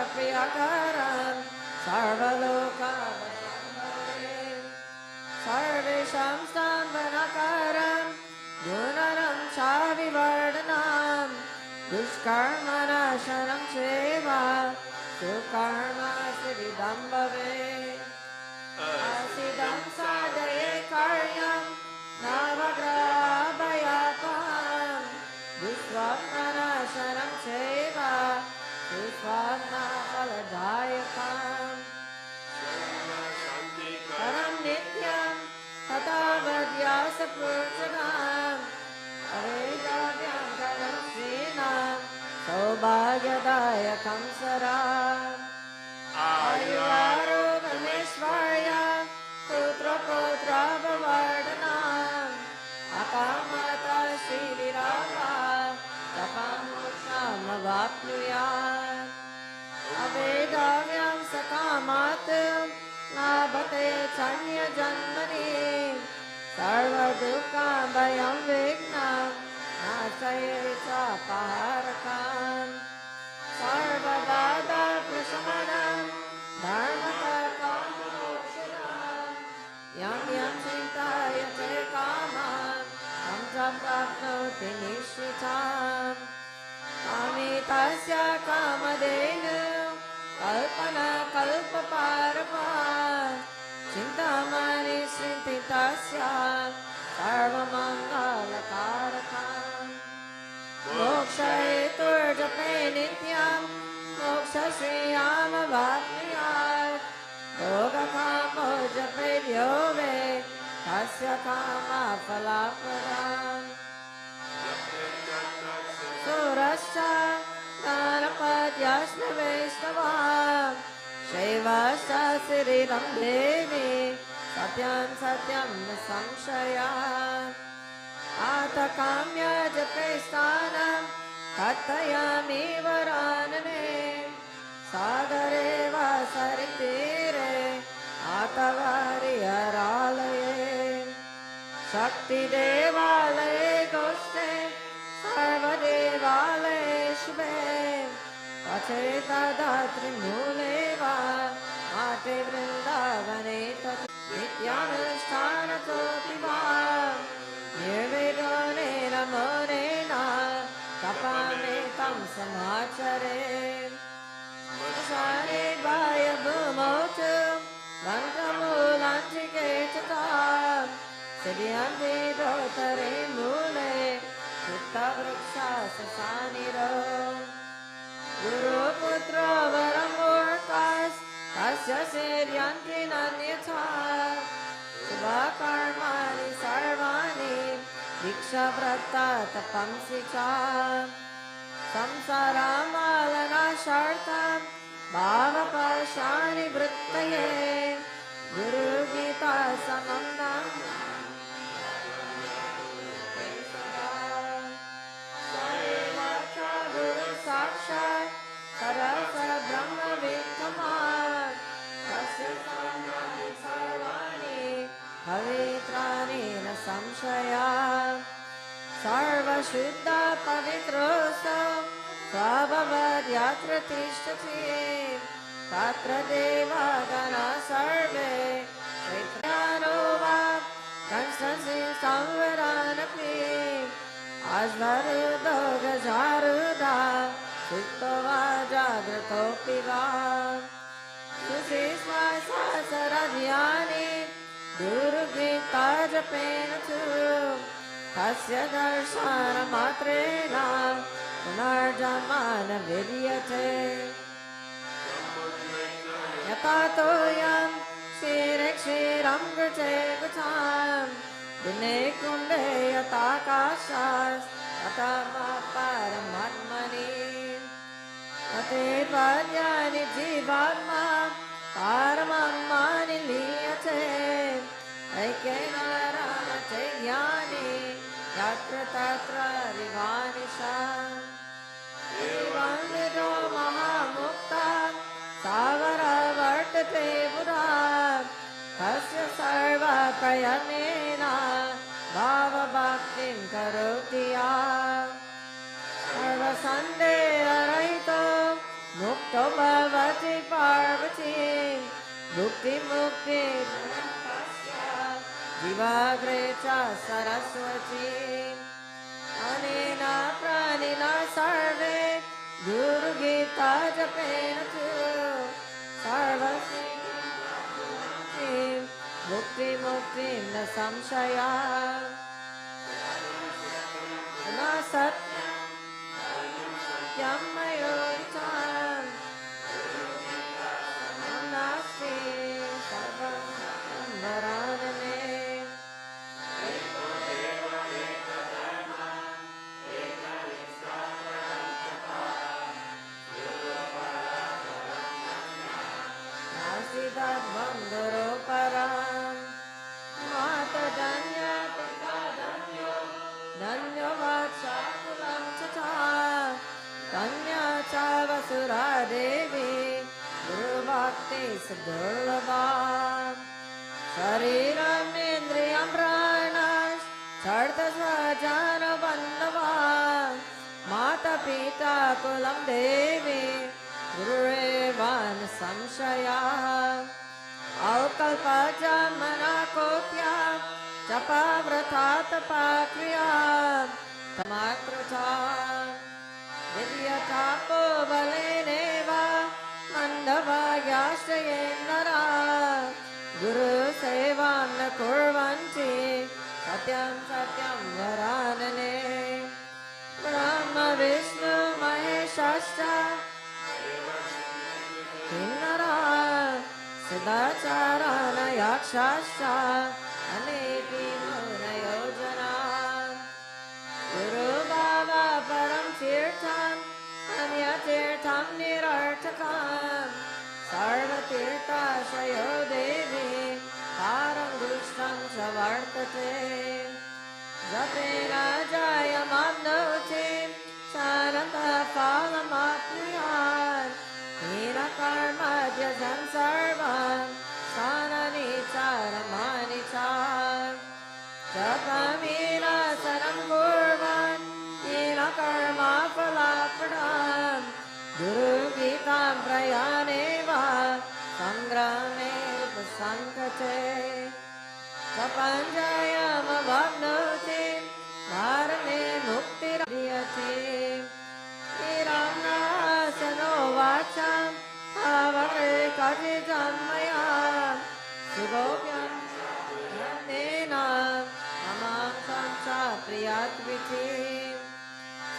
देवराजप्रियकरं सर्वलोकवशं भवेत् सर्वेषां स्तम्भनकरं गुणरं च विवर्धनं दुष्कर्मनाशनं चैव सुकर्मसिद्धिं भवेत् असिद्धं साधये कार्यं नवग्रहभयापहं दुष्स्वप्ननाशनं चैव सुस्वप्नफलदायकम् परं नित्यं तथावद्यासपूर्जनम् अवेदाव्यं करं श्रीणां सौभाग्यदायकं सदा आयुरारोग्यमेश्वर्य पुत्रपौत्राभवर्धनम् अकामता श्रीविरागा तपमोक्षमवाप्नुयात् अवेदाव्यं सकामात् लाभते चान्यजन्मनि सर्वदुःखं भयं विघ्नं नाशये च पारकम् सर्वबाधाप्रशमनं धर्मतत्त्वमोक्षणं यं यं चिन्तयते कामान् तं च प्राप्नोति निश्चितम् कामितस्य कामधेनु कल्पनाकल्पपारमा चिन्तामणि स्मृतितस्य सर्वमङ्गलकारकम् मोक्षहेतुर्जपे नित्यं मोक्षश्रेयामवाप्नुयात् योगकामो जपे यो वे तस्य कामफलप्रदम् सुरश्च गणपत्यश्च वैष्णवाः शैवश्च शरीरं देवी सत्यं सत्यं न संशयः आतकाम्य जपे स्थानं कथयामि वरानने सागरे वा सरितीरे आतवारिहरालये शक्तिदेवालये गोष्ठे सर्वदेवालयेषु पचेतदात्रिमूले वा माते वृन्दावने तत् नित्यानुष्ठानतोऽपि वा निर्विघ्नेन मौनेन जपामि तं समाचरे श्मशाने बाह्यभूमौ च मन्त्रमूलाञ्चिके च ताम् सिद्ध्यन्ति दोतरे मूले चित्तवृक्षाससानिरो गुरुपुत्रो वरं मूर्खास् तस्य सेर्यन्ति नान्यथा शुभकर्माणि सर्वाणि दीक्षाव्रता तपंसि च संसारमालनाशार्थं भावपाशानि वृत्तये गुरुगीता समं साक्षात् सरसब्रह्मविद्यमान् तस्य सर्वाणि पवित्राणि न संशयः सर्वशुद्ध पवित्रोऽसौ स्वभवद्यत्र तिष्ठति तत्र देवगणाः सर्वे चैत्रानो वा कंससि संवरानपि अश्वरूढो गजारूढा सुप्तो वा जागृतोऽपि वा सुशिश्वासरध्यानि गुरुगीता जपेन तु तस्य दर्शनमात्रेण पुनर्जन्म न विद्यते यथा तोयं क्षीरे क्षीरं घृते घृतं दिने कुण्डे यथाकाशात् परमात्मनि अतिर्वाद्यानि जीवात्मा पारमात्मानि लीयते ऐक्येन रमते ज्ञानी यत्र तत्र रिवानिशा एवं विदो महामुक्ता सागरवर्तते पुरा तस्य सर्वप्रयत्नेन भावभक्तिं करोति या सर्वसन्देहरहितो मुक्तो भवति पार्वती भुक्तिमुक्ति जीवाग्रे च सरस्वती अनेन प्राणिना सर्वे गुरुगीता जपेन तु सर्वसिद्धिं मुक्तिमुक्तिं न संशयः न सत्यं मयोरितं नास्ति सर्वं वरानने धर्मं गुरो परं मातधन्य पिता धन्यो धन्यो वात्साकुलं च धन्या च वसुरा देवी गुरुभक्ति सुदुर्लभा शरीरम् इन्द्रियं प्राण छर्त स्वजन बन्धवा माता पिता कुलं देवी गुरुरेवान् संशयाः अकल्पज मनाकोप्या जपा व्रता तपा क्रिया तमाकृता विद्यतापो बलेनेव मन्दवायाश्रये नरा गुरुसेवां न कुर्वन्ति सत्यं सत्यं वरानने ब्रह्म विष्णु महेशश्च किन्नरा सिद्धाचारण यक्षश्च अनेके मुनयो जना गुरु बाबा परं तीर्थम् अन्यतीर्थं निरर्थकम् सर्वतीर्थाश्रयो देवी पारं दुष्टं च वर्तते जपेन जयमाप्नोति शारदः फलमाप्नुयात् हीनकर्मध्यजं सर्वं स्थानानि च रमाणि च जपमीनासनं कुर्वन् हीनकर्मा फलाप्राप्तं गुरुगीतां प्रयाणेव सङ्ग्रामे उपसङ्कते जपञ्जयमवाप्नोति धारणे मुक्तिर्दीयते ईराम्नासनो वाचां भावके कथितं मया शिवोऽप्यं धनेन ममांसं च प्रियात्विति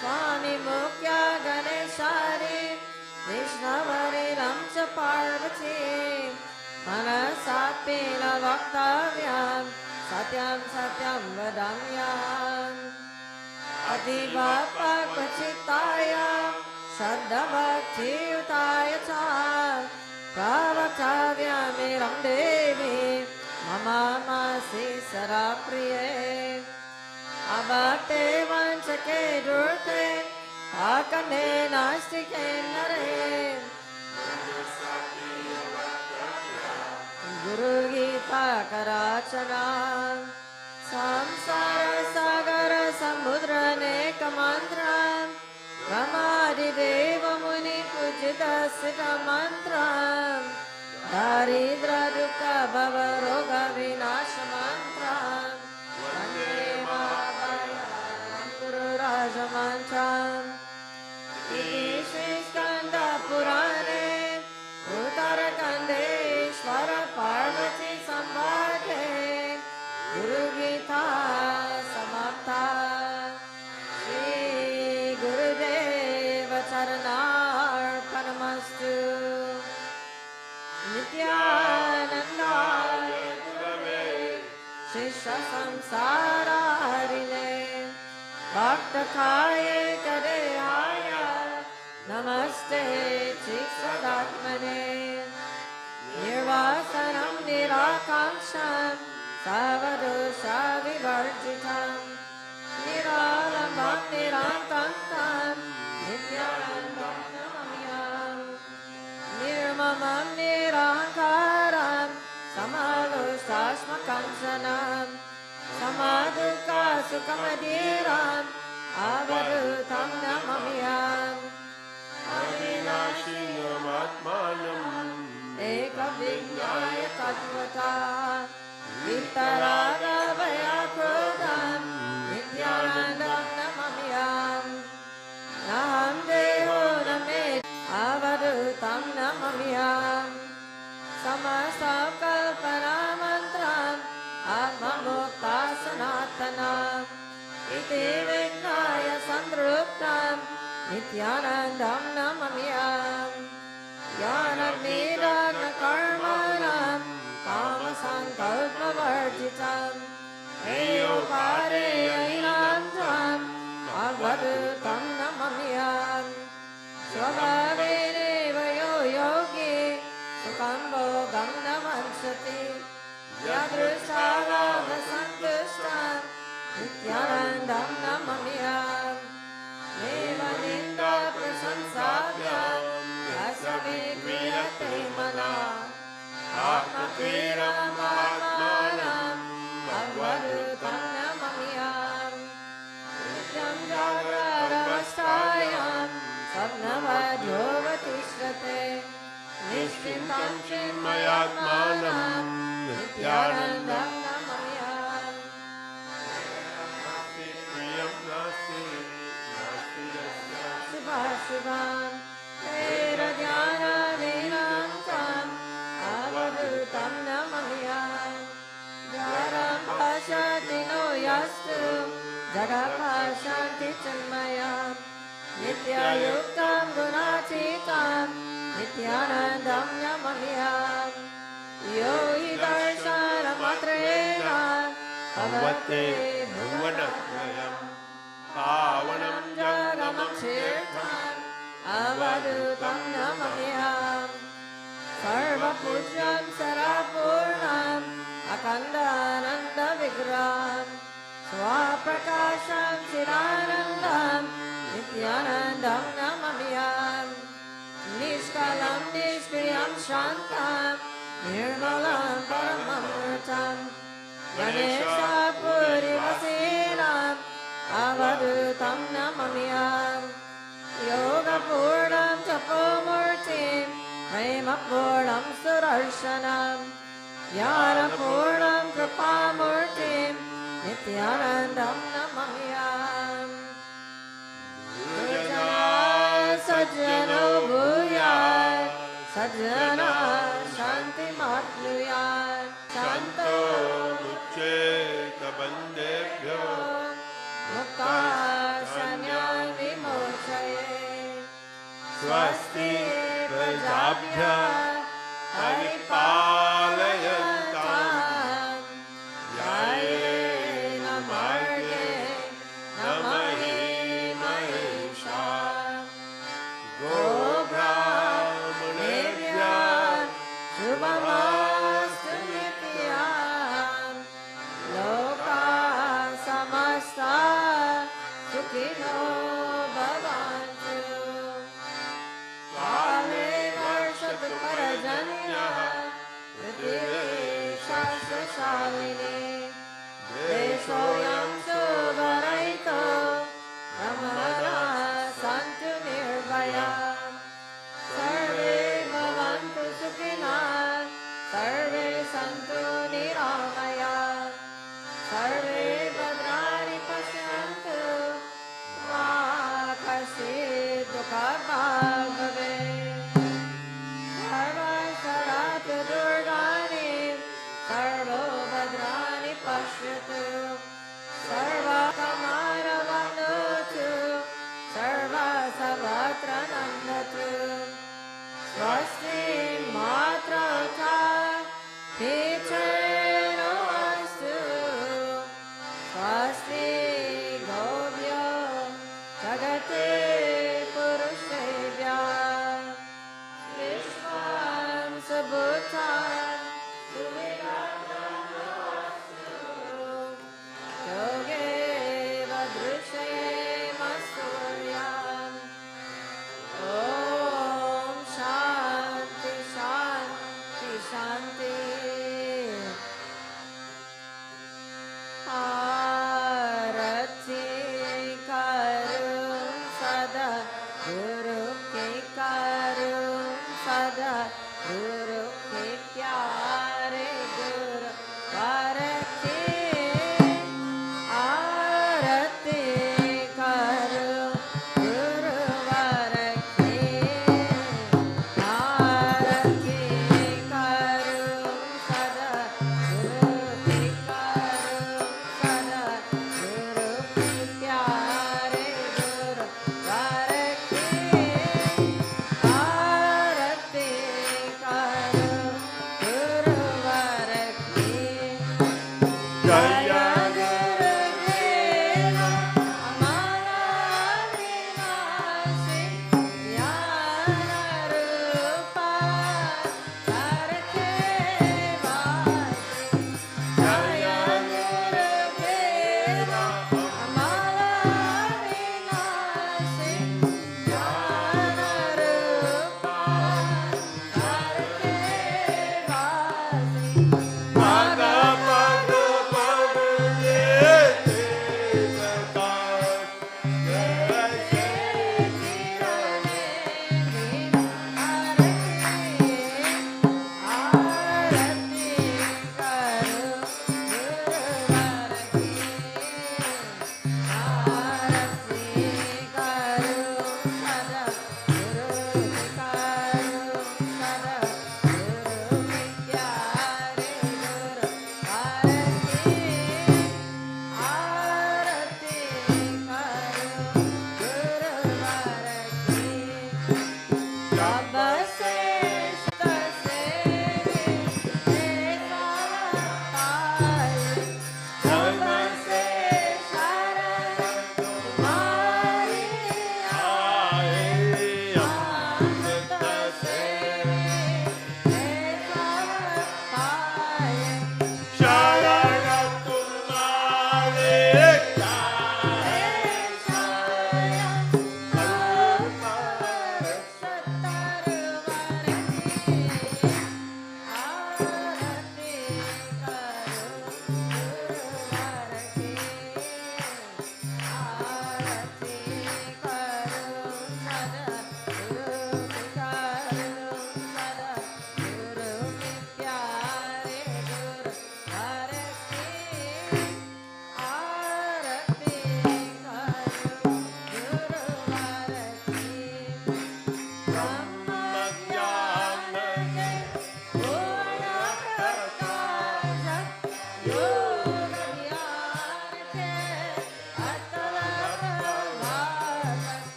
स्वामी मुख्य गणेशारि विष्णुवरिलं च पार्वती मनसापेन वक्तव्यं सत्यं सत्यं वदाम्यहम् अतिवाक्पचित्ताय श्रद्धभक्तियुताय च प्रवक्तव्यमिदं देवी मम मनसि सदा प्रिये अभक्ते वञ्चके दुर्ते आकण्डे नास्तिके नरे गुरुगीता कराचना संसार सागर समुद्रनेक मन्त्रं ब्रह्मादिदेव मुनि पूजित सिद्ध मन्त्रं दारिद्र दुःख भव रोग विनाश मन्त्रं वन्दे महाभयं गुरुराजमन्त्रम् इति श्रीस्कन्द पुराणे उत्तरखण्डेश्वर पार्वती संवादे गुरुगीता समाप्ता श्री गुरुदेव चरणार्पणमस्तु नित्यानन्दाय गुरवे शिष्य संसारारिणे भक्तकाय कदेहाय नमस्ते चित्सदात्मने निर्वासनं निराकाङ्क्षं सर्वदोषविवर्जितं निरालम्बं निरातङ्कं नित्यानन्दं नमाम्यहम् निर्ममं निरहङ्कारं समलोष्टाश्मकं शनं समदुःखसुखमधीरम् अवधूतं नमाम्यहम् अविनाशिनमात्मानम् एकविज्ञाय तत्त्वता वितरागभयक्रोधं नित्यानन्दं नमाम्यहम् नाहं देहो न मे अवधूतं नमाम्यहम् समस्तकल्पनामन्त्रम् आत्ममुक्ता सनातनम् इति विज्ञाय संतृप्तं नित्यानन्दं नमाम्यहम् ज्ञाननिराकर्मणं कामसङ्कल्पवर्जितं हेयोपारेयैनान्तं अवधूतं नमाम्यहम् स्वभावेनैव यो योगी सुखं भोगं न वाञ्छति यदृच्छालाभसन्तुष्टं नित्यानन्दं नमाम्यहम् देवनिन्दा प्रशंसाभ्यां यस्य मे क्रियते मनः आत्मक्रीडमात्मानम् अवधूतं नमाम्यहम् चिन्मयात्मानं नित्यानन्दं नमाम्यहम् नास्ति प्रियं नास्ति नास्ति यस्य शुभाशुभान् वैरज्ञानविनान्ताम् अवधूतं नमाम्यहम् जरं पश्यति नो यस्तु जगत्पश्यन्ति चिन्मयम् नित्ययुक्तं गुणातीतं नित्यानन्दं नमाम्यहम् यो हि दर्शनमात्रेण भवते भुवनत्रयं पावनं जगमक्षेत्रम् अवधूतं नमाम्यहम् सर्वपूज्यं सदापूर्णम् अखण्डानन्दविग्रहम् स्वप्रकाशं चिदानन्दं नित्यानन्दं नमाम्यहम् निष्कलं निष्क्रियं शान्तं निर्मलं परममृतम् गणेशपुरीवसेनम् अवधूतं नमाम्यहम् योगपूर्णं तपोमूर्तिं प्रेमपूर्णं सुदर्शनम् ज्ञानपूर्णं कृपामूर्तिं नित्यानन्दं नमाम्यहम् सज्जनो भूयात् सज्जना शान्तिमाप्नुयात् शान्तो मुच्चेतबन्धेभ्यो मुक्ताशन्यान् विमोचयेत् स्वस्ति प्रजाभ्यः परिपालयन्ताम् न्यायेन मार्गेण नमः गोब्राह्मणेभ्यः शुभमस्तु नित्यम् लोकाः समस्ताः सुखिनो भवन्तु काले वर्षतु पर्जन्यः पृथिवी शाश्वतशालिनी देशोऽयं सुभरहितो ब्रह्मणः सन्तु निर्भयाः सर्वे भवन्तु सुखिनः सर्वे सन्तु निरामयाः सर्वे भद्राणि पश्यन्तु मा कश्चित् दुःखभाग् भवेत् सर्वशरात् दुर्गाणि सर्वो भद्राणि पश्यतु सर्वकामानवनोतु सर्वसर्वत्र नन्दतु स्वस्ति मातृका पितॄणो अस्तु स्वस्ति गोभ्यो जगते पुरुषेभ्यः विश्वं सुभूतान् योगेव दृश्येमसूर्यान् ॐ शान्ति शान्ति शान्ति आरती करुं सदा गुरु के करुं सदा गुरु के प्यारे गुरु आरती आरती करुं गुरुवर की आरती करुं सदा गुरु की करुं सदा गुरु के प्यारे गुरु वर की आरती करुं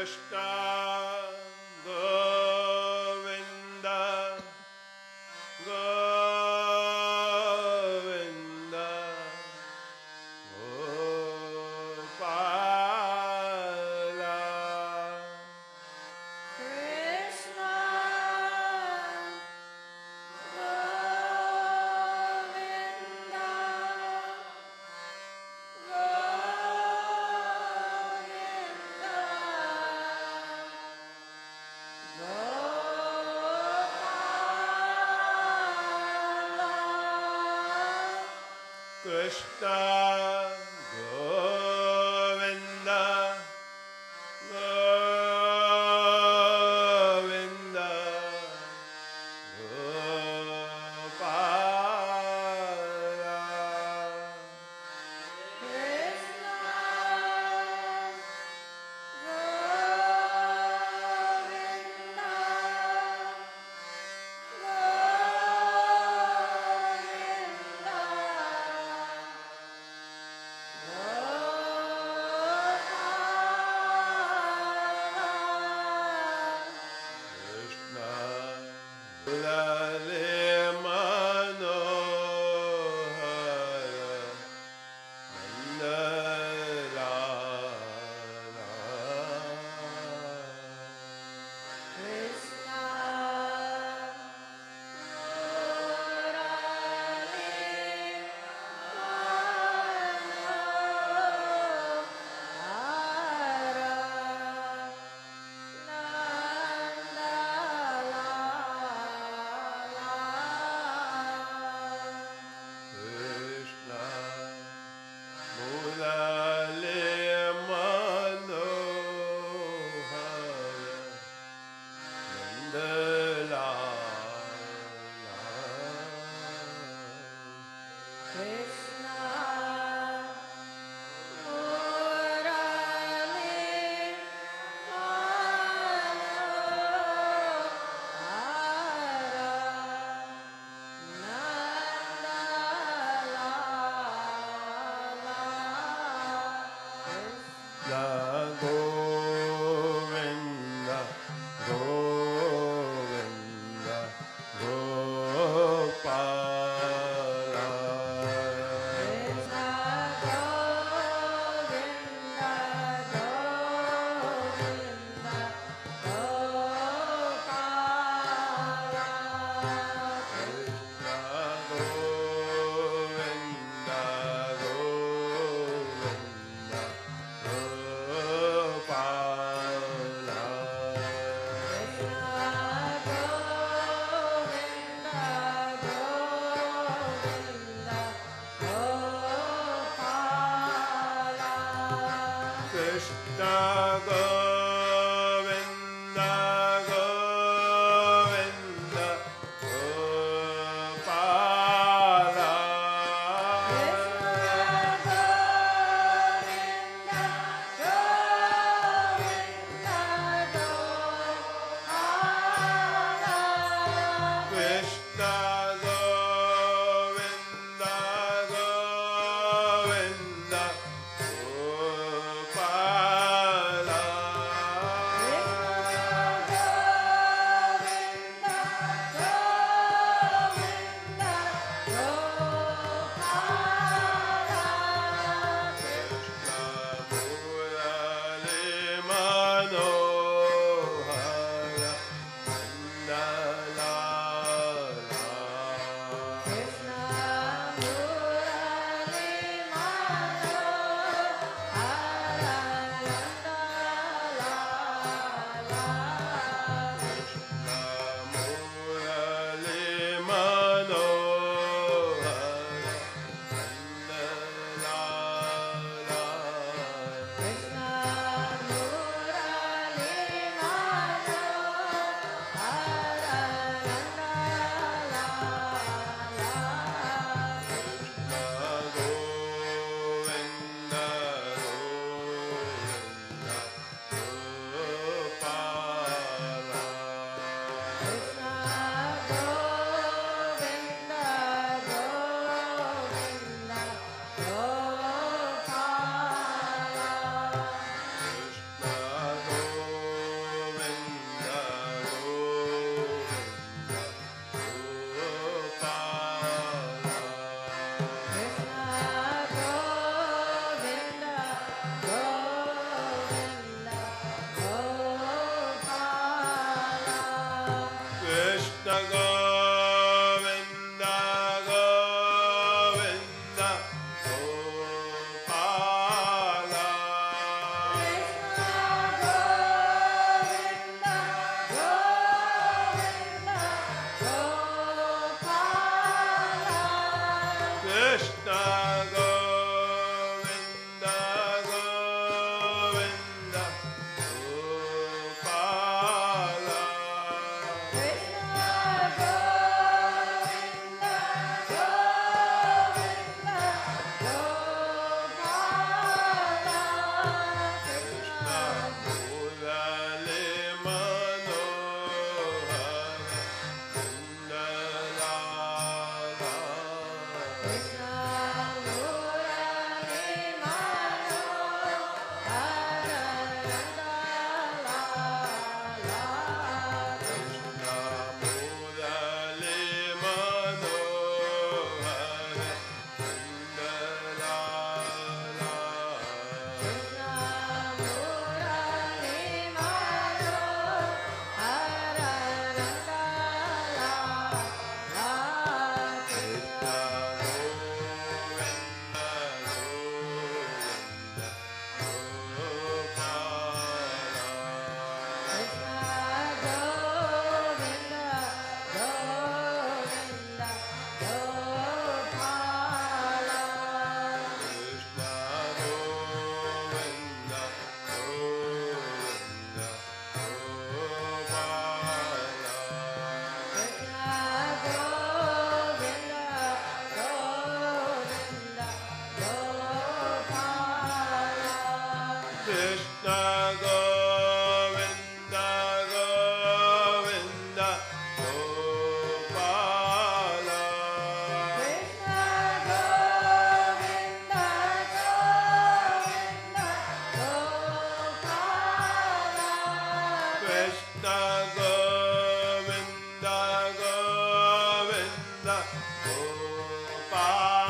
Krishna Govinda Govinda Gopala Krishna Govinda Krishna Govinda Govinda Gopala Krishna Krishna Murali Manohara Krishna Murali Manohara Govinda Govinda Gopala Govinda Govinda Gopala Krishna Govinda Govinda Gopala Krishna Govinda Govinda Gopala Krishna Govinda Govinda Gopala. Krishna Govinda Govinda Gopala. Krishna Govinda Govinda Gopala.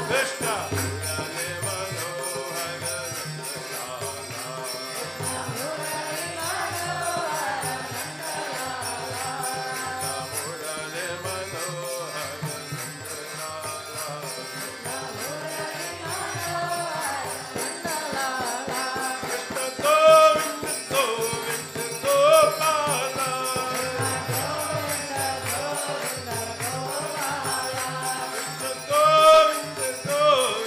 Krishna Murali Manohar Govinda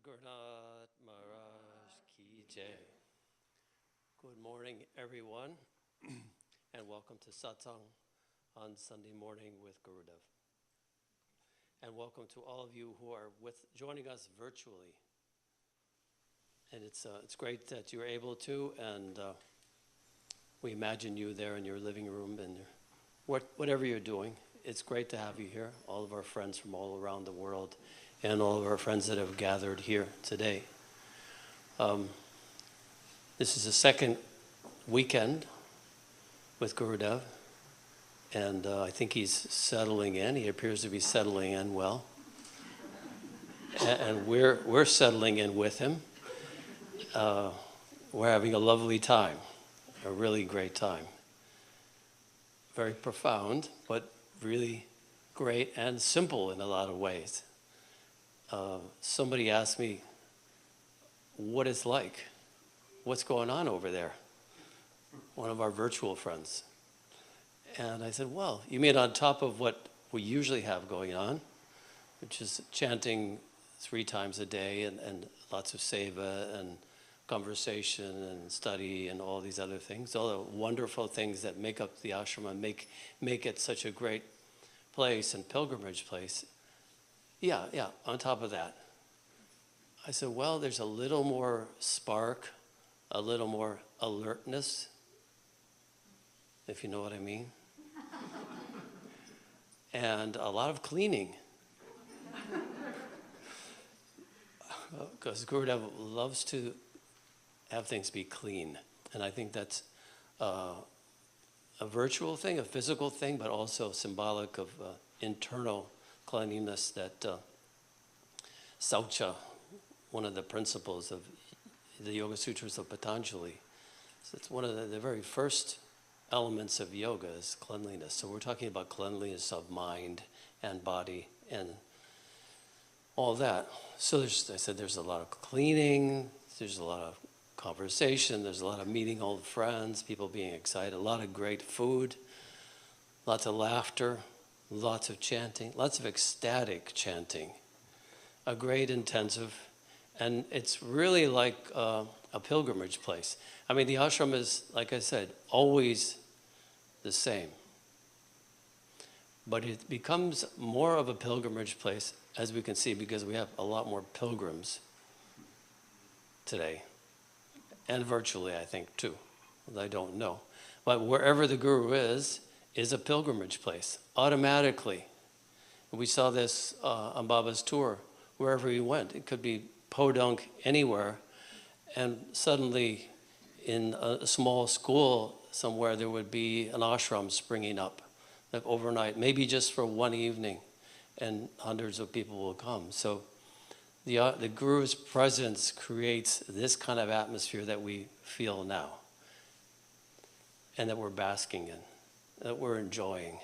Gurnath Maharaj Ki Jai. Good morning, everyone, and welcome to Satsang on Sunday morning with Gurudev. And welcome to all of you who are joining us virtually. And it's great that you're able to, and we imagine you there in your living room and whatever you're doing. It's great to have you here, all of our friends from all around the world, and all of our friends that have gathered here today. This is the second weekend with Gurudev, and I think he's settling in. He appears to be settling in well. And we're settling in with him. We're having a lovely time, a really great time. Very profound, but really great and simple in a lot of ways. Somebody asked me what it's like, what's going on over there, one of our virtual friends. And I said, well, you mean on top of what we usually have going on, which is chanting 3 times a day and lots of seva and conversation and study and all these other things, all the wonderful things that make up the ashram and make it such a great place and pilgrimage place. Yeah, on top of that. I said, well, there's a little more spark, a little more alertness, if you know what I mean. And a lot of cleaning. Because Gurudev loves to have things be clean. And I think that's a virtual thing, a physical thing, but also symbolic of internal cleanliness that Saucha, one of the principles of the Yoga Sutras of Patanjali. So it's one of the very first elements of yoga is cleanliness. So we're talking about cleanliness of mind and body and all that. So I said there's a lot of cleaning, there's a lot of conversation, there's a lot of meeting old friends, people being excited, a lot of great food, lots of laughter, lots of chanting, lots of ecstatic chanting, a great intensive, and it's really like a pilgrimage place. I mean, the ashram is, like I said, always the same. But it becomes more of a pilgrimage place, as we can see, because we have a lot more pilgrims today. And virtually, I think, too. I don't know. But wherever the Guru is a pilgrimage place, automatically. We saw this on Baba's tour, wherever he went. It could be podunk anywhere, and suddenly in a small school somewhere there would be an ashram springing up, like overnight, maybe just for one evening, and hundreds of people will come. So the Guru's presence creates this kind of atmosphere that we feel now, and that we're basking in, that we're enjoying.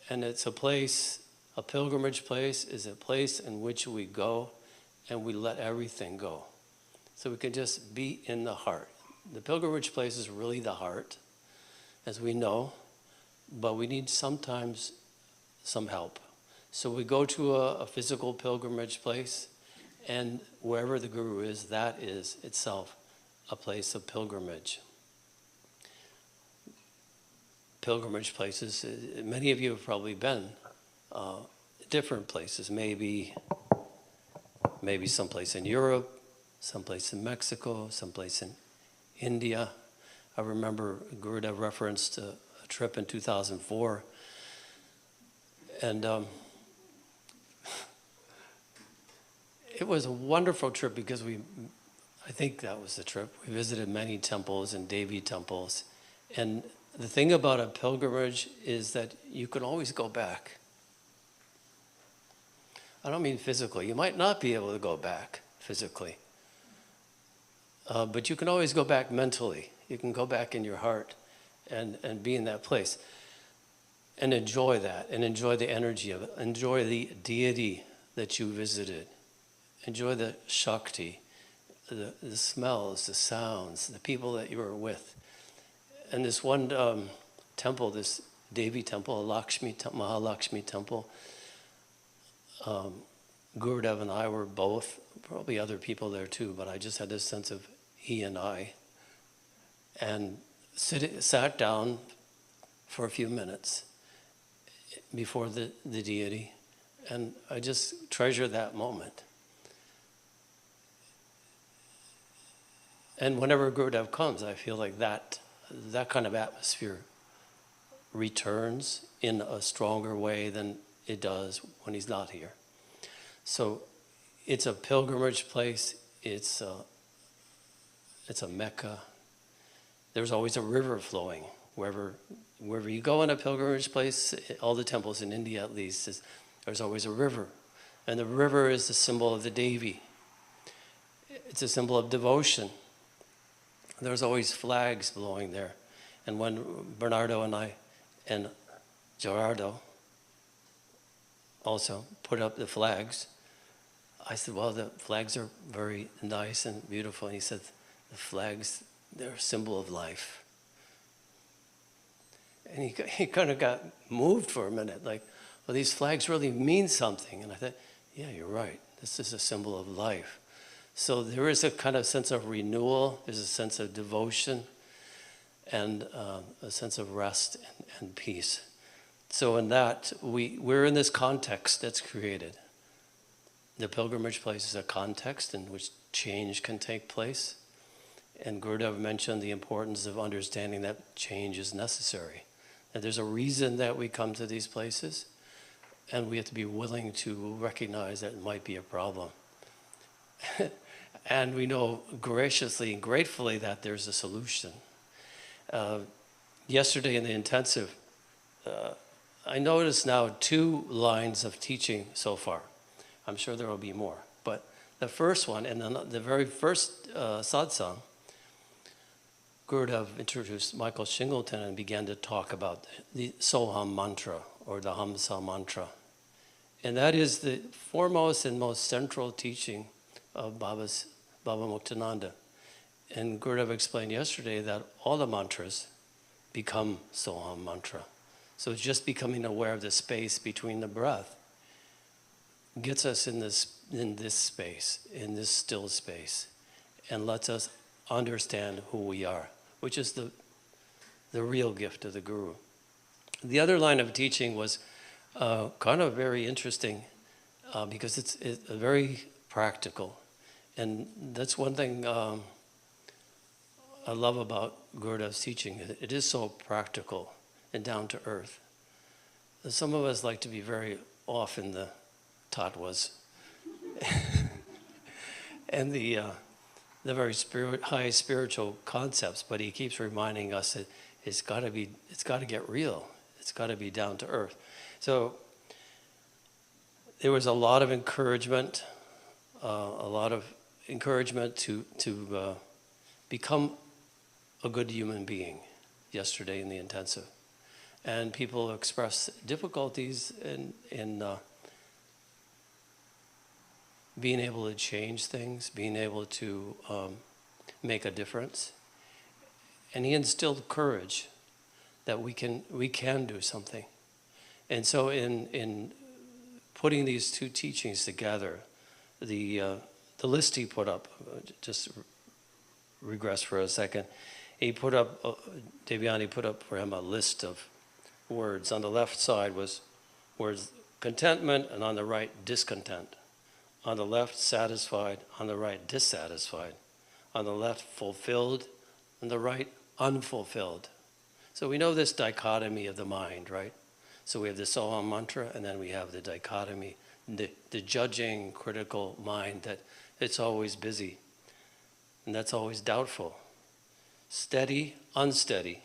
And it's a place, a pilgrimage place is a place in which we go and we let everything go. So we can just be in the heart. The pilgrimage place is really the heart, as we know, but we need sometimes some help. So we go to a physical pilgrimage place, and wherever the Guru is, that is itself a place of pilgrimage. Pilgrimage places, many of you have probably been different places, maybe someplace in Europe, someplace in Mexico, someplace in India. I remember Gurudev referenced a trip in 2004, and it was a wonderful trip because I think that was the trip. We visited many temples and Devi temples, and the thing about a pilgrimage is that you can always go back. I don't mean physically. You might not be able to go back physically. But you can always go back mentally. You can go back in your heart and be in that place. And enjoy that. And enjoy the energy of it. Enjoy the deity that you visited. Enjoy the Shakti, the smells, the sounds, the people that you were with. And this one temple, this Devi temple, Mahalakshmi temple, Gurudev and I were both probably other people there too, but I just had this sense of he and I. And sat down for a few minutes before the deity, and I just treasure that moment. And whenever Gurudev comes, I feel like that kind of atmosphere returns in a stronger way than it does when he's not here. So it's a pilgrimage place, it's a Mecca. There's always a river flowing. Wherever you go in a pilgrimage place, all the temples in India at least, there's always a river. And the river is the symbol of the Devi. It's a symbol of devotion. There's always flags blowing there. And when Bernardo and I and Gerardo also put up the flags, I said, well, the flags are very nice and beautiful. And he said, the flags, they're a symbol of life. And he kind of got moved for a minute, like, well, these flags really mean something. And I thought, yeah, you're right. This is a symbol of life. So there is a kind of sense of renewal, there's a sense of devotion, and a sense of rest and peace. So in that, we're in this context that's created. The pilgrimage place is a context in which change can take place. And Gurudev mentioned the importance of understanding that change is necessary. That there's a reason that we come to these places, and we have to be willing to recognize that it might be a problem. And we know graciously and gratefully that there's a solution. Yesterday in the intensive, I noticed now 2 lines of teaching so far. I'm sure there will be more. But the first one, and the very first satsang, Gurudev introduced Michael Shingleton and began to talk about the Soham mantra, or the Hamsa mantra. And that is the foremost and most central teaching of Baba Muktananda. And Gurudev explained yesterday that all the mantras become Soham mantra. So it's just becoming aware of the space between the breath gets us in this space, in this still space, and lets us understand who we are, which is the real gift of the Guru. The other line of teaching was kind of very interesting because it's very practical. And that's one thing I love about Gurudev's teaching. It is so practical and down to earth. Some of us like to be very off in the tattvas and the very high spiritual concepts, but he keeps reminding us that it's got to get real. It's got to be down to earth. So there was a lot of encouragement, to become a good human being yesterday in the intensive. And people express difficulties in being able to change things, being able to make a difference. And he instilled courage that we can do something. And so in putting these 2 teachings together, the list he put up, just regress for a second, Devyani put up for him a list of words. On the left side was words contentment, and on the right, discontent. On the left, satisfied. On the right, dissatisfied. On the left, fulfilled. On the right, unfulfilled. So we know this dichotomy of the mind, right? So we have the Soham mantra, and then we have the dichotomy, the judging, critical mind that it's always busy, and that's always doubtful. Steady, unsteady.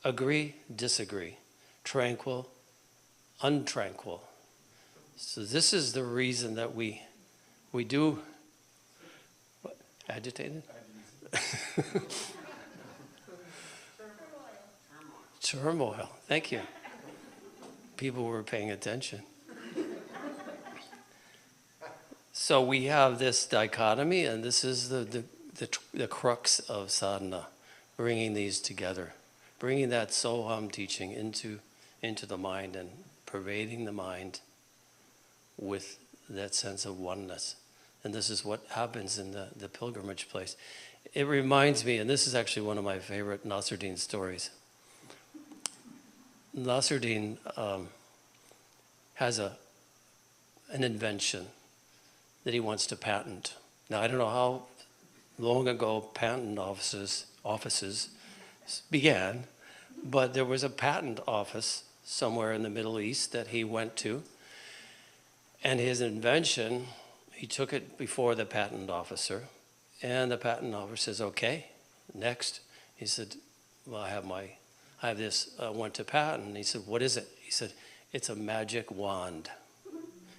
Agree, disagree. Tranquil, untranquil. So this is the reason that we do, what, agitated? Turmoil, thank you. People were paying attention. So we have this dichotomy, and this is the crux of sadhana, bringing these together, bringing that Soham teaching into the mind and pervading the mind with that sense of oneness, And this is what happens in the pilgrimage place. It reminds me, and this is actually one of my favorite Nasruddin stories. Nasruddin has an invention that he wants to patent. Now, I don't know how long ago patent offices began, but there was a patent office somewhere in the Middle East that he went to. And his invention, he took it before the patent officer, and the patent officer says, okay, next. He said, well, I have this, went to patent. And he said, what is it? He said, it's a magic wand.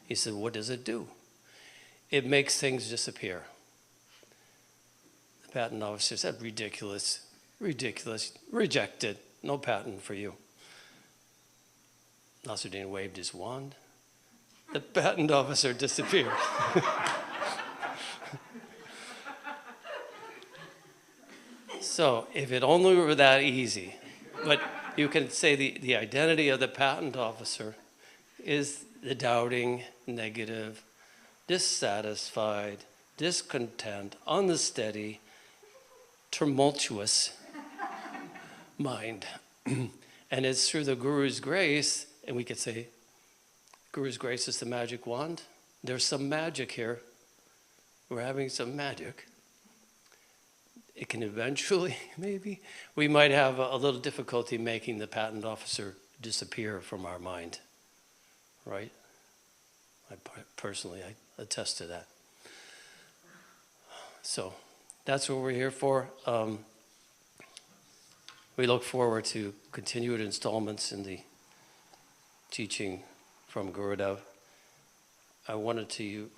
He said, what does it do? It makes things disappear. The patent officer said, ridiculous, rejected, no patent for you. Nasruddin waved his wand. The patent officer disappeared. So if it only were that easy, but you can say the identity of the patent officer is the doubting, negative, dissatisfied, discontent, unsteady, tumultuous mind. And it's through the Guru's grace, and we could say, Guru's grace is the magic wand. There's some magic here. We're having some magic. It can eventually, maybe, we might have a little difficulty making the patent officer disappear from our mind, right? Personally, I attest to that. So that's what we're here for. We look forward to continued installments in the teaching from Gurudev. I wanted to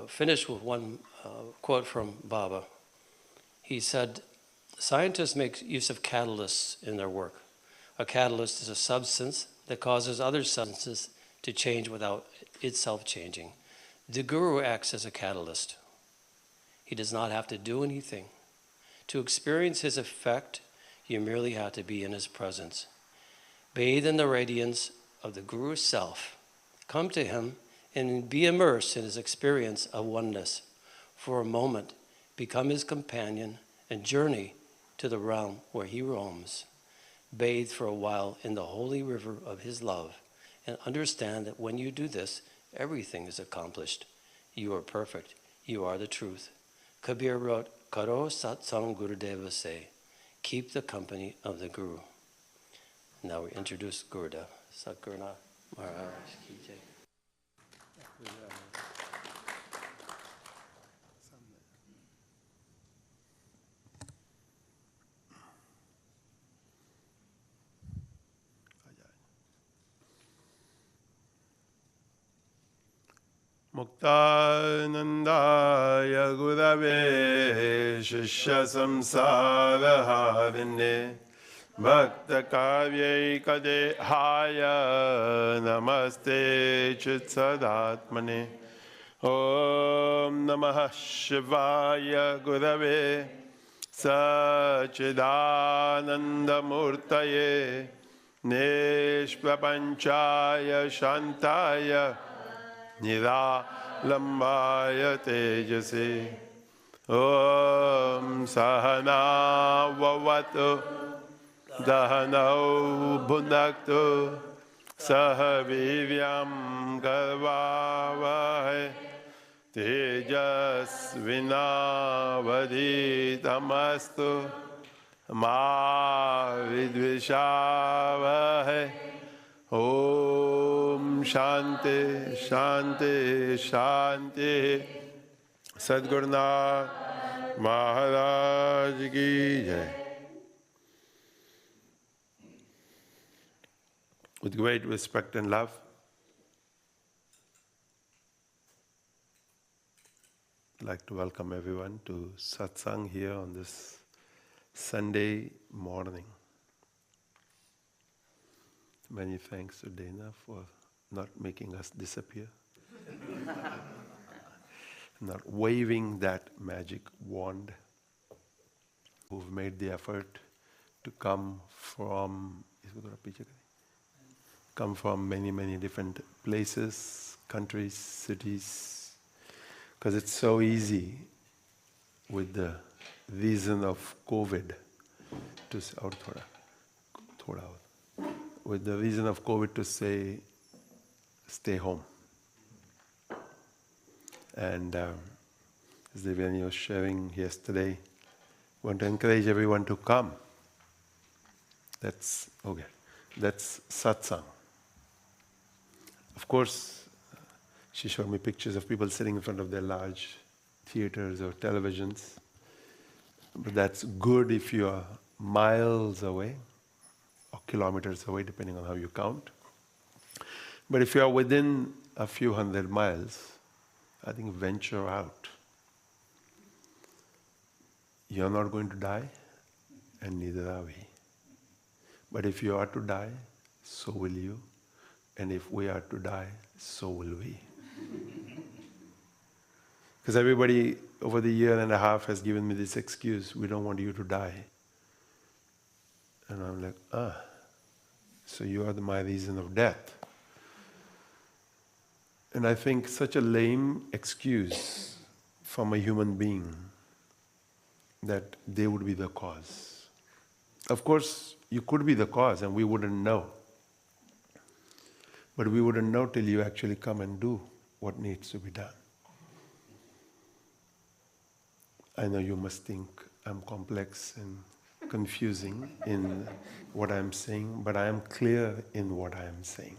finish with one quote from Baba. He said, scientists make use of catalysts in their work. A catalyst is a substance that causes other substances to change without itself changing. The Guru acts as a catalyst. He does not have to do anything. To experience his effect, you merely have to be in his presence. Bathe in the radiance of the Guru's self. Come to him and be immersed in his experience of oneness. For a moment, become his companion and journey to the realm where he roams. Bathe for a while in the holy river of his love and understand that when you do this, everything is accomplished. You are perfect. You are the truth. Kabir wrote, Karo Satsang Gurudeva say, keep the company of the Guru. Now we introduce Gurudev. Satguruna Maharaj Ki Jai. Muktanandaya Gurave Shishya Samsara Harine Bhakta Kavyai Haya Namaste Chitsadatmane Om Namah Shivaya Gurave Sachidananda Murtaye Nishprapanchaya Shantaya Niralambaya Tejase Om Sahana Vavatu Dahanau Bhunaktu Sahavivyam Karvavahe Tejasvinavaditamastu Ma Vidvishavahe Om Shanti Shanti Shanti Sadgurnath Maharaj Ki Jai. With great respect and love, I'd like to welcome everyone to Satsang here on this Sunday morning. Many thanks to Dana for not making us disappear, not waving that magic wand, who've made the effort to come from many, many different places, countries, cities, Because it's so easy with the reason of COVID to say, with the reason of COVID to say, stay home. And as Devyani was sharing yesterday, want to encourage everyone to come. That's okay. That's satsang. Of course, she showed me pictures of people sitting in front of their large theaters or televisions. But that's good if you are miles away or kilometers away, depending on how you count. But if you are within a few hundred miles, I think venture out. You're not going to die, and neither are we. But if you are to die, so will you. And if we are to die, so will we. Because everybody over the year and a half has given me this excuse, we don't want you to die. And I'm like, so you are my reason of death. And I think such a lame excuse from a human being that they would be the cause. Of course, you could be the cause and we wouldn't know. But we wouldn't know till you actually come and do what needs to be done. I know you must think I'm complex and confusing in what I'm saying, but I am clear in what I am saying.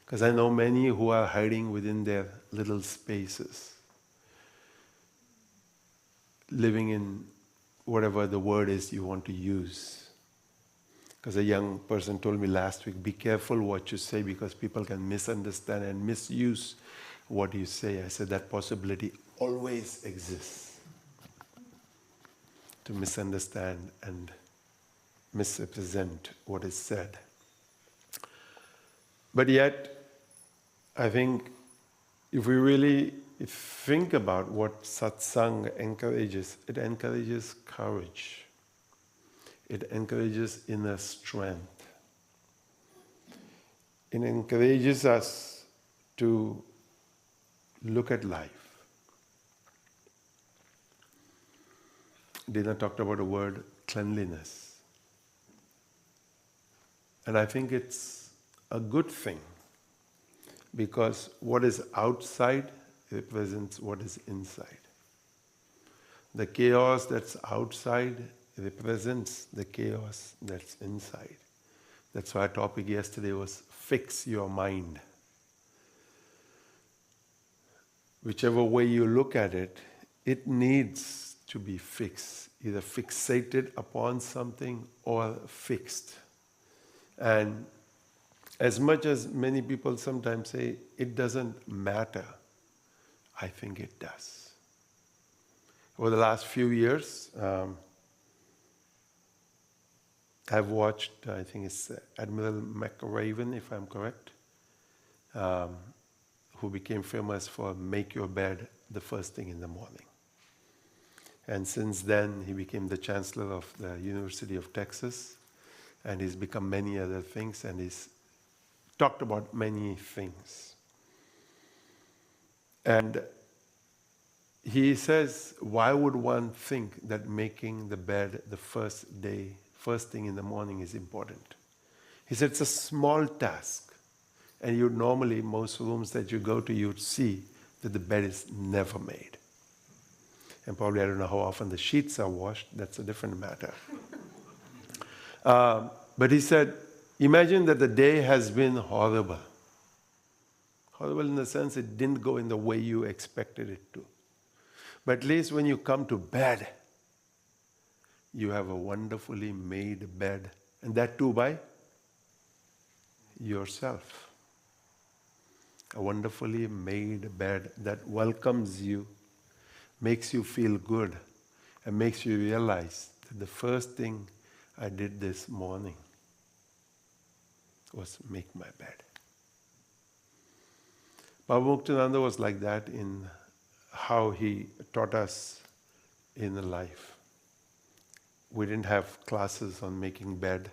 Because I know many who are hiding within their little spaces, living in whatever the word is you want to use. Because a young person told me last week, be careful what you say because people can misunderstand and misuse what you say. I said that possibility always exists. To misunderstand and misrepresent what is said. But yet, I think if we really think about what satsang encourages, it encourages courage. It encourages inner strength. It encourages us to look at life. Dina talked about the word cleanliness. And I think it's a good thing because what is outside represents what is inside. The chaos that's outside represents the chaos that's inside. That's why our topic yesterday was fix your mind. Whichever way you look at it, it needs to be fixed, either fixated upon something or fixed. And as much as many people sometimes say, it doesn't matter, I think it does. Over the last few years, I've watched, I think it's Admiral McRaven, if I'm correct, who became famous for make your bed the first thing in the morning. And since then, he became the chancellor of the University of Texas, and he's become many other things, and he's talked about many things. And he says, why would one think that making the bed the first thing in the morning is important? He said, it's a small task. And you normally, most rooms that you go to, you'd see that the bed is never made. And probably I don't know how often the sheets are washed. That's a different matter. But he said, imagine that the day has been horrible. Horrible in the sense it didn't go in the way you expected it to. But at least when you come to bed, you have a wonderfully made bed. And that too by yourself. A wonderfully made bed that welcomes you, makes you feel good, and makes you realize that the first thing I did this morning was make my bed. Baba Muktananda was like that in how he taught us in life. We didn't have classes on making bed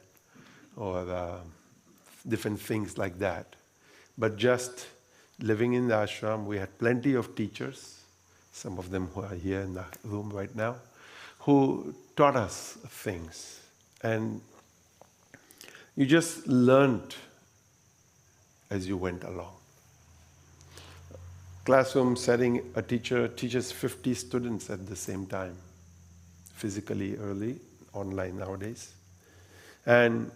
or different things like that. But just living in the ashram, we had plenty of teachers, some of them who are here in the room right now, who taught us things. And you just learned as you went along. Classroom setting, a teacher teaches 50 students at the same time, physically early, online nowadays. And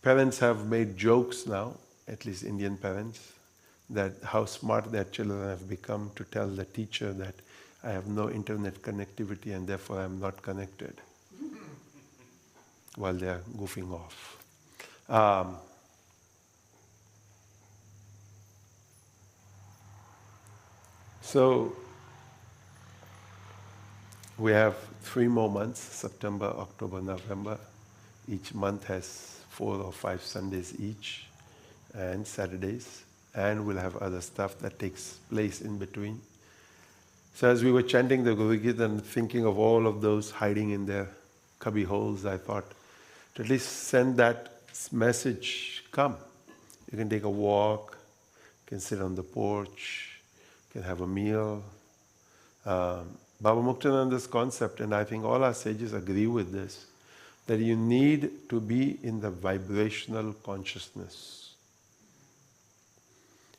parents have made jokes now, at least Indian parents, that how smart their children have become to tell the teacher that I have no internet connectivity and therefore I'm not connected while they're goofing off. So we have 3 more months, September, October, November. Each month has 4 or 5 Sundays each and Saturdays. And we'll have other stuff that takes place in between. So as we were chanting the Guru Geet and thinking of all of those hiding in their cubby holes, I thought to at least send that message, come. You can take a walk, you can sit on the porch, you can have a meal. Baba Muktananda's concept, and I think all our sages agree with this, that you need to be in the vibrational consciousness.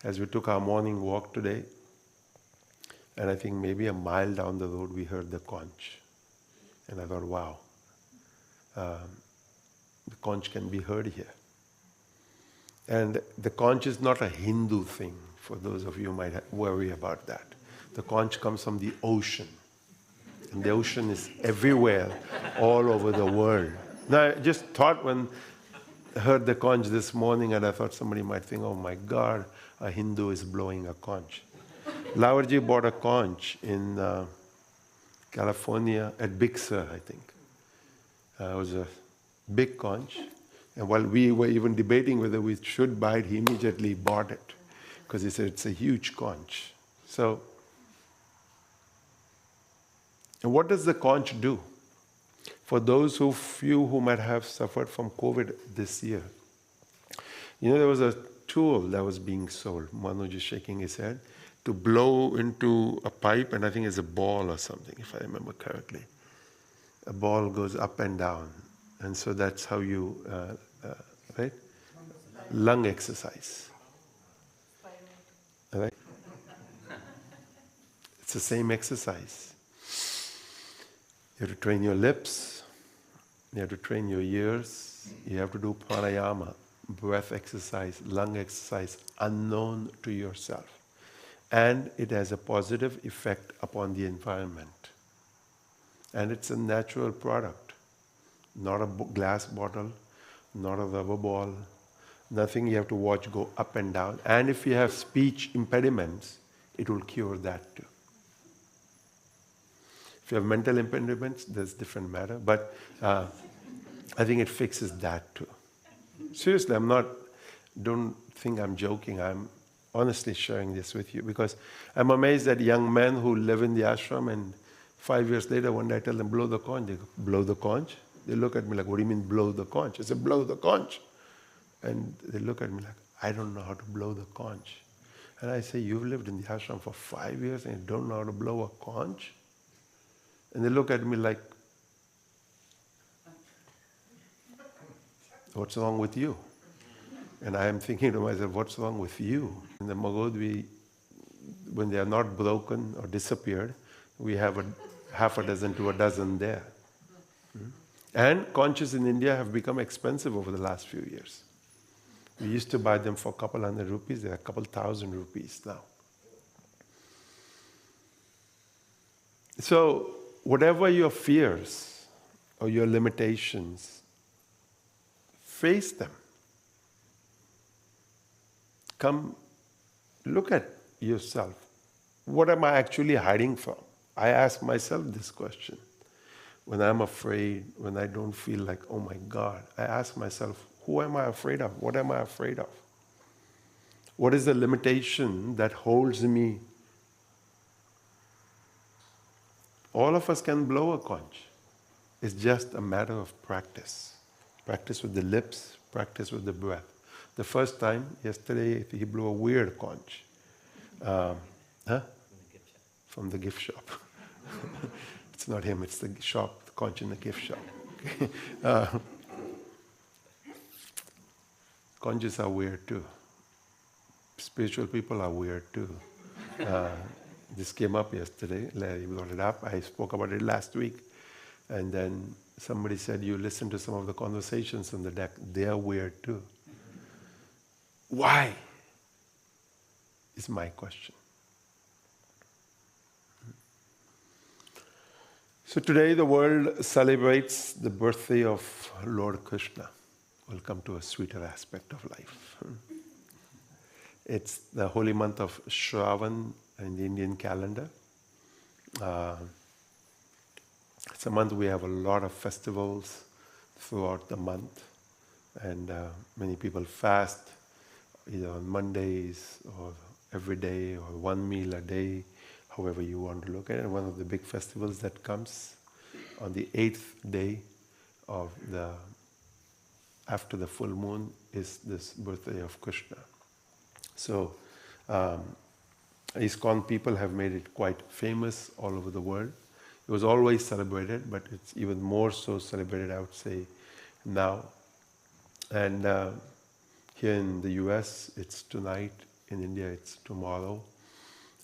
As we took our morning walk today, and I think maybe a mile down the road we heard the conch. And I thought, wow, the conch can be heard here. And the conch is not a Hindu thing, for those of you who might worry about that. The conch comes from the ocean. And the ocean is everywhere, all over the world. Now, I just thought when I heard the conch this morning, and I thought somebody might think, oh my God, a Hindu is blowing a conch. Lawarji bought a conch in California at Big Sur, I think. It was a big conch. And while we were even debating whether we should buy it, he immediately bought it. Because he said it's a huge conch. So, and what does the conch do? For those who might have suffered from COVID this year, you know, there was a tool that was being sold. Manoj is shaking his head, to blow into a pipe, and I think it's a ball or something, if I remember correctly. A ball goes up and down, and so that's how you, right? Lung exercise. Right? It's the same exercise. You have to train your lips, you have to train your ears, you have to do pranayama, breath exercise, lung exercise, unknown to yourself. And it has a positive effect upon the environment. And it's a natural product, not a glass bottle, not a rubber ball, nothing you have to watch go up and down. And if you have speech impediments, it will cure that too. If you have mental impediments, that's a different matter. But I think it fixes that too. Seriously, don't think I'm joking. I'm honestly sharing this with you because I'm amazed at young men who live in the ashram and 5 years later, one day I tell them, blow the conch. They go, blow the conch? They look at me like, what do you mean blow the conch? I said, blow the conch. And they look at me like, I don't know how to blow the conch. And I say, you've lived in the ashram for 5 years and you don't know how to blow a conch? And they look at me like, what's wrong with you? And I am thinking to myself, what's wrong with you? In the Magod, when they are not broken or disappeared, we have half a dozen to a dozen there. And conches in India have become expensive over the last few years. We used to buy them for a couple hundred rupees, they're a couple thousand rupees now. So, whatever your fears or your limitations, face them. Come, look at yourself. What am I actually hiding from? I ask myself this question. When I'm afraid, when I don't feel like, oh my God, I ask myself, who am I afraid of? What am I afraid of? What is the limitation that holds me? All of us can blow a conch. It's just a matter of practice. Practice with the lips, practice with the breath. The first time, yesterday, he blew a weird conch. from the gift shop. It's not him, it's the shop, the conch in the gift shop. Okay? Conches are weird too. Spiritual people are weird too. This came up yesterday, Larry brought it up. I spoke about it last week. And then somebody said, you listen to some of the conversations on the deck, they are weird too. Why? Is my question. So today the world celebrates the birthday of Lord Krishna. We'll come to a sweeter aspect of life. It's the holy month of Shravan in the Indian calendar. It's a month we have a lot of festivals throughout the month, and many people fast either on Mondays or every day or one meal a day, however you want to look at it. And one of the big festivals that comes on the 8th day of after the full moon is this birthday of Krishna. So ISKCON people have made it quite famous all over the world. It was always celebrated, but it's even more so celebrated, I would say, now. And here in the US, it's tonight. In India, it's tomorrow.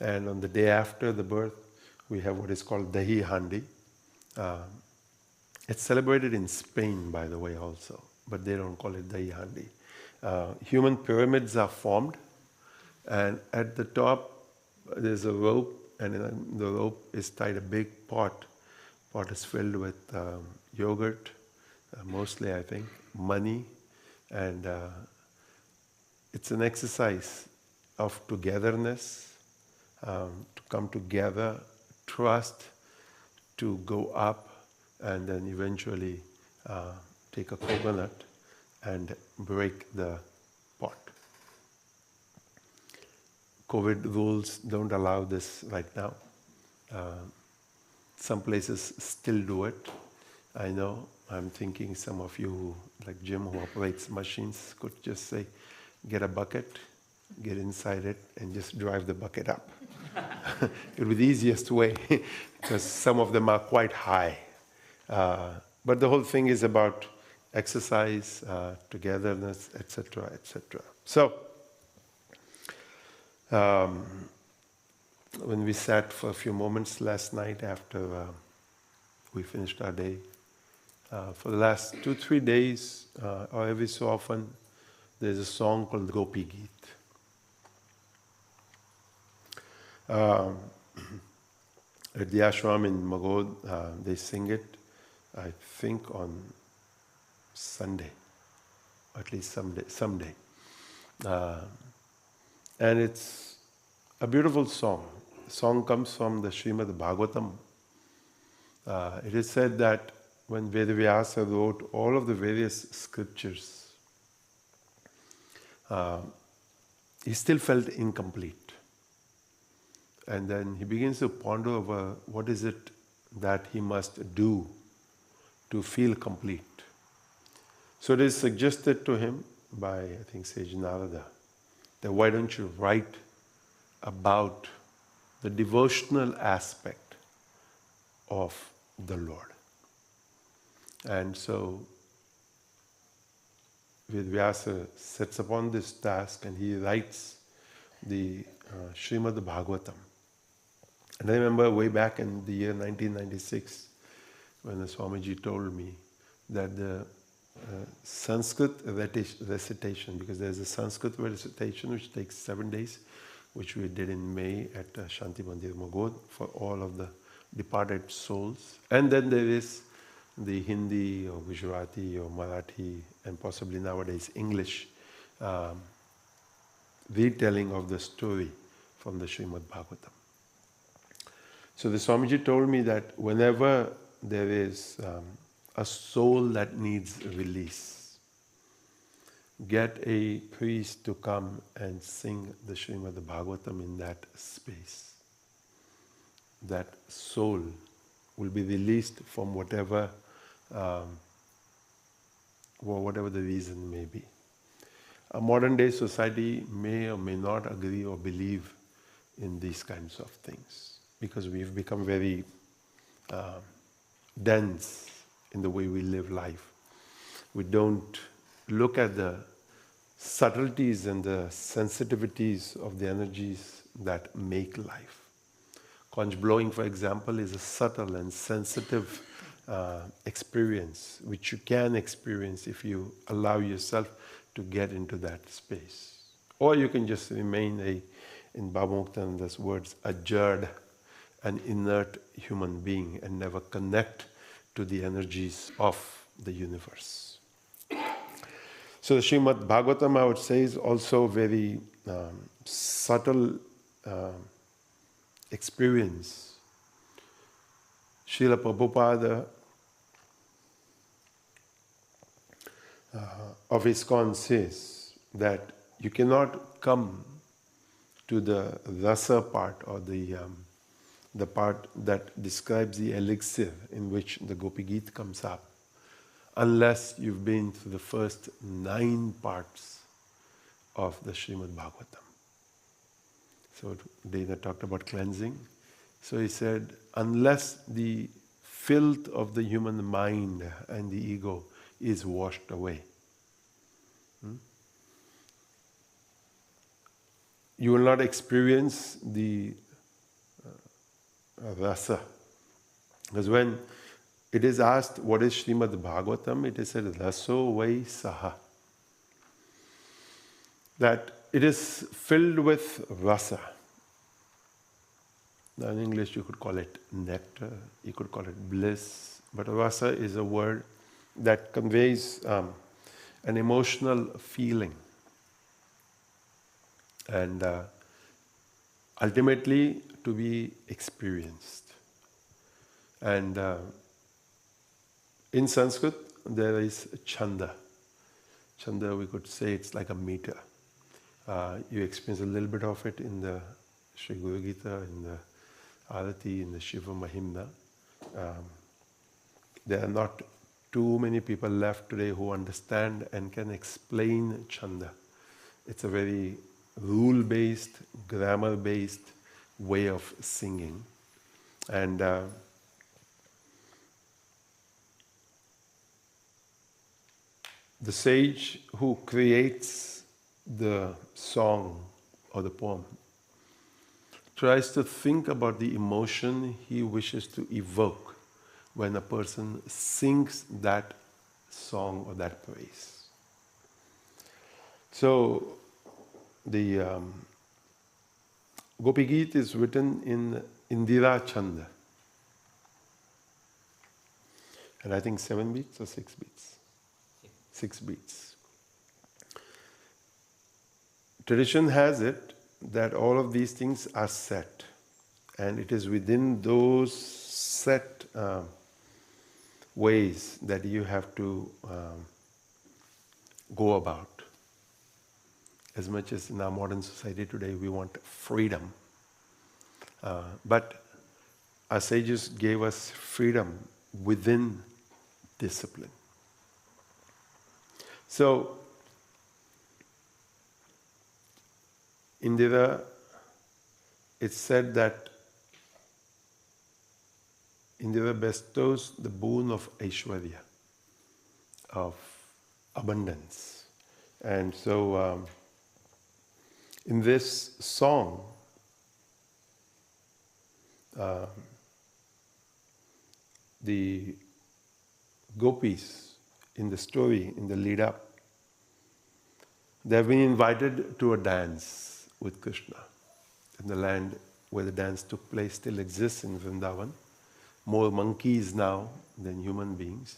And on the day after the birth, we have what is called Dahi Handi. It's celebrated in Spain, by the way, also, but they don't call it Dahi Handi. Human pyramids are formed, and at the top, there's a rope, and in the rope is tied a big pot. Pot is filled with yogurt, mostly, I think, money, and it's an exercise of togetherness, to come together, trust, to go up, and then eventually take a coconut and break the pot. COVID rules don't allow this right now. Some places still do it. I know, I'm thinking some of you, like Jim who operates machines, could just say, get a bucket, get inside it, and just drive the bucket up. It would be the easiest way, because some of them are quite high. But the whole thing is about exercise, togetherness, etc., etc. So, when we sat for a few moments last night after we finished our day, for the last 2-3 days, or every so often, there's a song called Gopi Geet. At the ashram in Magod, they sing it, I think, on Sunday, at least someday. And it's a beautiful song. The song comes from the Srimad Bhagavatam. It is said that when Vedavyasa wrote all of the various scriptures, he still felt incomplete. And then he begins to ponder over what is it that he must do to feel complete. So it is suggested to him by, I think, Sage Narada, that why don't you write about the devotional aspect of the Lord. And so Vedavyasa sets upon this task and he writes the Srimad Bhagavatam. And I remember way back in the year 1996 when the Swamiji told me that the Sanskrit recitation, because there's a Sanskrit recitation which takes 7 days, which we did in May at Shanti Mandir Magod for all of the departed souls. And then there is the Hindi or Gujarati or Marathi and possibly nowadays English retelling of the story from the Srimad Bhagavatam. So the Swamiji told me that whenever there is a soul that needs release, get a priest to come and sing the Srimad Bhagavatam in that space. That soul will be released from whatever the reason may be. A modern day society may or may not agree or believe in these kinds of things. because we've become very dense in the way we live life. We don't look at the subtleties and the sensitivities of the energies that make life. Conch blowing, for example, is a subtle and sensitive experience, which you can experience if you allow yourself to get into that space. Or you can just remain in Baba Muktananda's words, a jerd, an inert human being, and never connect to the energies of the universe. So the Srimad Bhagavatam, I would say, is also very subtle experience. Srila Prabhupada of ISKCON says that you cannot come to the rasa part, or the part that describes the elixir in which the Gopi Geet comes up, unless you've been through the first 9 parts of the Srimad Bhagavatam. So Dana talked about cleansing. So he said, unless the filth of the human mind and the ego is washed away, you will not experience the rasa. Because when it is asked what is Srimad Bhagavatam, it is said raso vai saha. That it is filled with rasa. Now in English you could call it nectar, you could call it bliss, but rasa is a word that conveys an emotional feeling. And ultimately to be experienced. And in Sanskrit there is chanda. Chanda, we could say it's like a meter. You experience a little bit of it in the Sri Guru Gita, in the Arati, in the Shiva Mahimna. There are not too many people left today who understand and can explain chanda. It's a very rule-based, grammar-based way of singing. And the sage who creates the song or the poem tries to think about the emotion he wishes to evoke when a person sings that song or that praise. So the Gopi Geet is written in Indira Chanda. And I think 7 beats or 6 beats? 6 beats. Tradition has it that all of these things are set. And it is within those set ways that you have to go about. As much as in our modern society today we want freedom. But our sages gave us freedom within discipline. So, Indira, it's said that Indira bestows the boon of Aishwarya, of abundance. And so, in this song, the gopis in the story, in the lead up, they have been invited to a dance with Krishna. And the land where the dance took place still exists in Vrindavan. More monkeys now than human beings.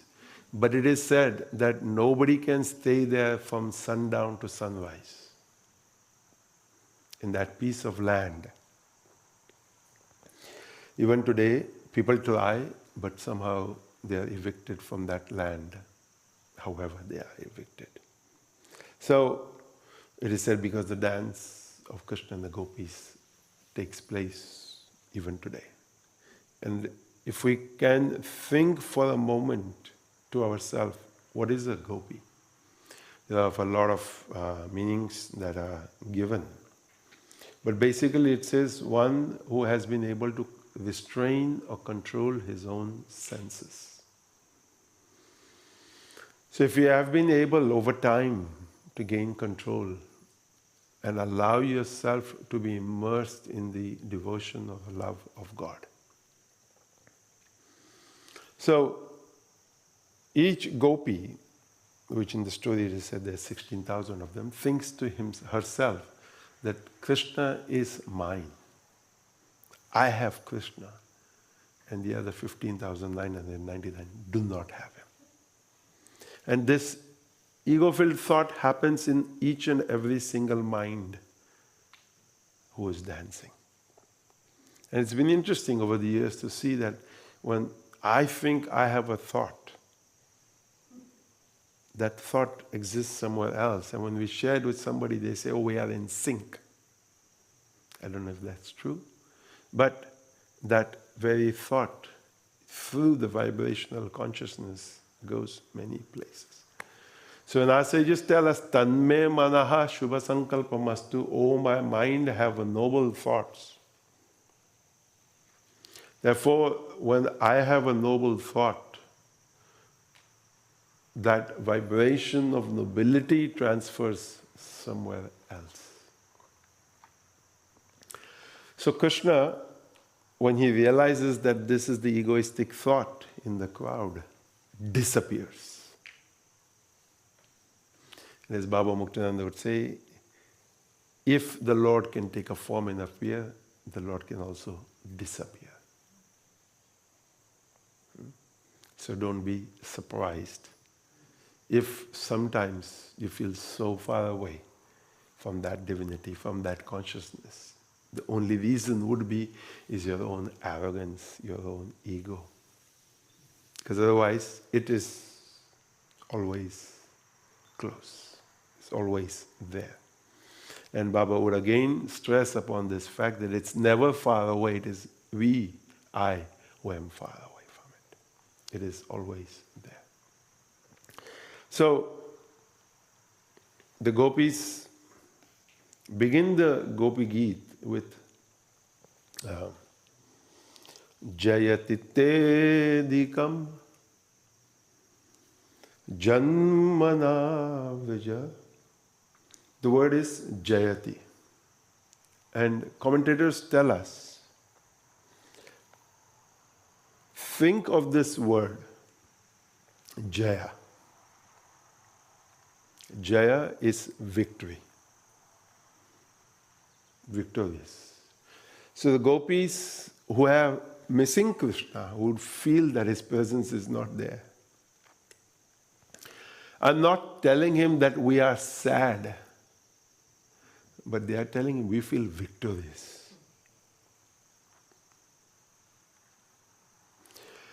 But it is said that nobody can stay there from sundown to sunrise in that piece of land. Even today, people try, but somehow they are evicted from that land, however they are evicted. So, it is said because the dance of Krishna and the gopis takes place even today. And if we can think for a moment to ourselves, what is a gopi? There are a lot of meanings that are given. But basically it says one who has been able to restrain or control his own senses. So if you have been able over time to gain control and allow yourself to be immersed in the devotion or the love of God. So each gopi, which in the story it is said there's 16,000 of them, thinks to herself that Krishna is mine. I have Krishna, and the other 15,999 do not have him. And this ego-filled thought happens in each and every single mind who is dancing. And it's been interesting over the years to see that when I think I have a thought, that thought exists somewhere else. And when we share it with somebody, they say, oh, we are in sync. I don't know if that's true. But that very thought, through the vibrational consciousness, goes many places. So when our sages tell us, Tanme manaha shubha sankalpamastu, oh my mind, have noble thoughts. Therefore, when I have a noble thought, that vibration of nobility transfers somewhere else. So Krishna, when he realizes that this is the egoistic thought in the crowd, disappears. And as Baba Muktananda would say, if the Lord can take a form and appear, the Lord can also disappear. So don't be surprised if sometimes you feel so far away from that divinity, from that consciousness. The only reason would be is your own arrogance, your own ego. Because otherwise it is always close. It's always there. And Baba would again stress upon this fact that it's never far away. It is I, who am far away from it. It is always there. So, the gopis begin the Gopi Geet with Jayatite dikam Janmana Vrija. The word is Jayati. And commentators tell us, think of this word, Jaya. Jaya is victory. Victorious. So the gopis who are missing Krishna, who would feel that his presence is not there, are not telling him that we are sad, but they are telling him we feel victorious.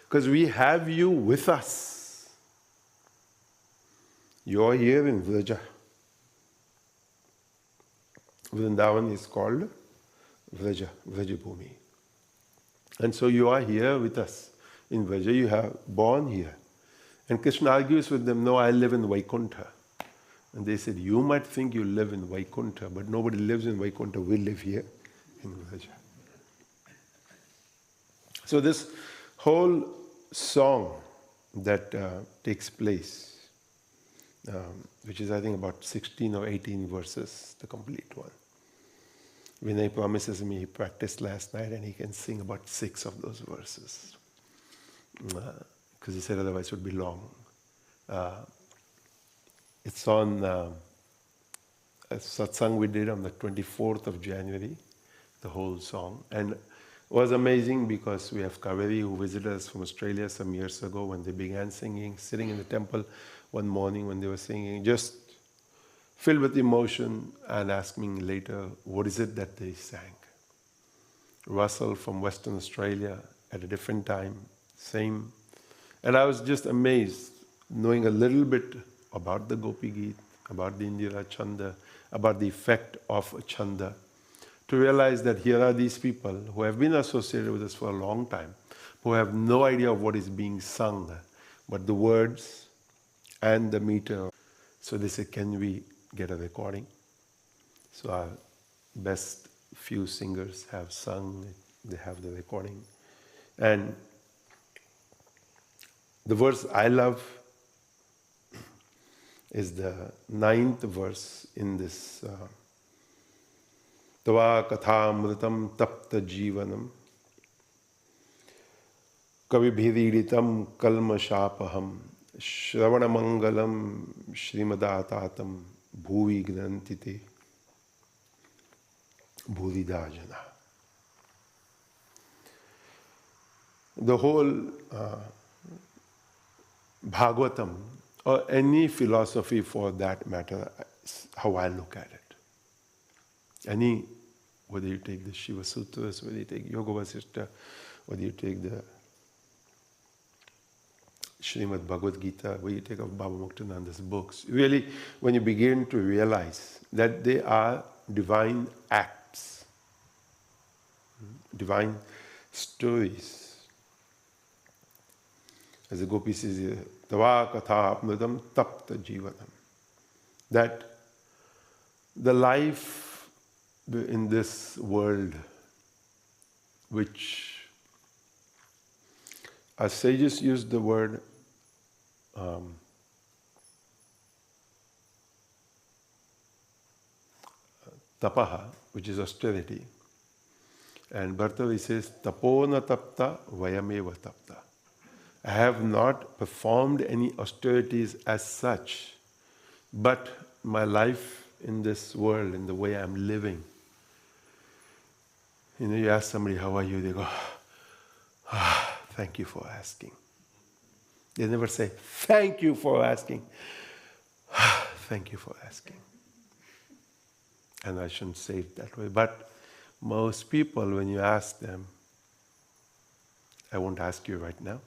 Because we have you with us. You are here in Vraja. Vrindavan is called Vraja, Vrajabhumi. And so you are here with us. In Vraja, you have born here. And Krishna argues with them, no, I live in Vaikuntha. And they said, you might think you live in Vaikuntha, but nobody lives in Vaikuntha. We live here in Vraja. So this whole song that takes place, which is I think about 16 or 18 verses, the complete one. Vinay promises me he practiced last night and he can sing about 6 of those verses. Because he said otherwise it would be long. It's on a satsang we did on the 24th of January, the whole song. And it was amazing because we have Kaveri who visited us from Australia some years ago when they began singing, sitting in the temple one morning when they were singing, just filled with emotion and asking me later, what is it that they sang? Russell from Western Australia at a different time, same. And I was just amazed, knowing a little bit about the Gopi Geet, about the Indira Chanda, about the effect of Chanda, to realize that here are these people who have been associated with us for a long time, who have no idea of what is being sung, but the words and the meter. So they said, can we get a recording? So our best few singers have sung, they have the recording. And the verse I love is the 9th verse in this Tava kathamritam tapta jivanam kavibhiriditam kalmashapaham shravanamangalam shrimadatatam bhuvi gnantite bhulidajana. The whole Bhagavatam, or any philosophy for that matter, is how I look at it. Whether you take the Shiva Sutras, whether you take Yoga Vasishta, whether you take the Srimad Bhagavad Gita, whether you take of Baba Muktananda's books, really, when you begin to realize that they are divine acts, divine stories. As the Gopi says here, Tava katha apnudam tapta jivanam. That the life in this world, which our sages use the word tapaha, which is austerity. And Bhartavi says, tapona tapta vayameva tapta. I have not performed any austerities as such, but my life in this world, in the way I'm living, you ask somebody, how are you? They go, thank you for asking. They never say, thank you for asking. Thank you for asking. And I shouldn't say it that way, but most people, when you ask them, I won't ask you right now.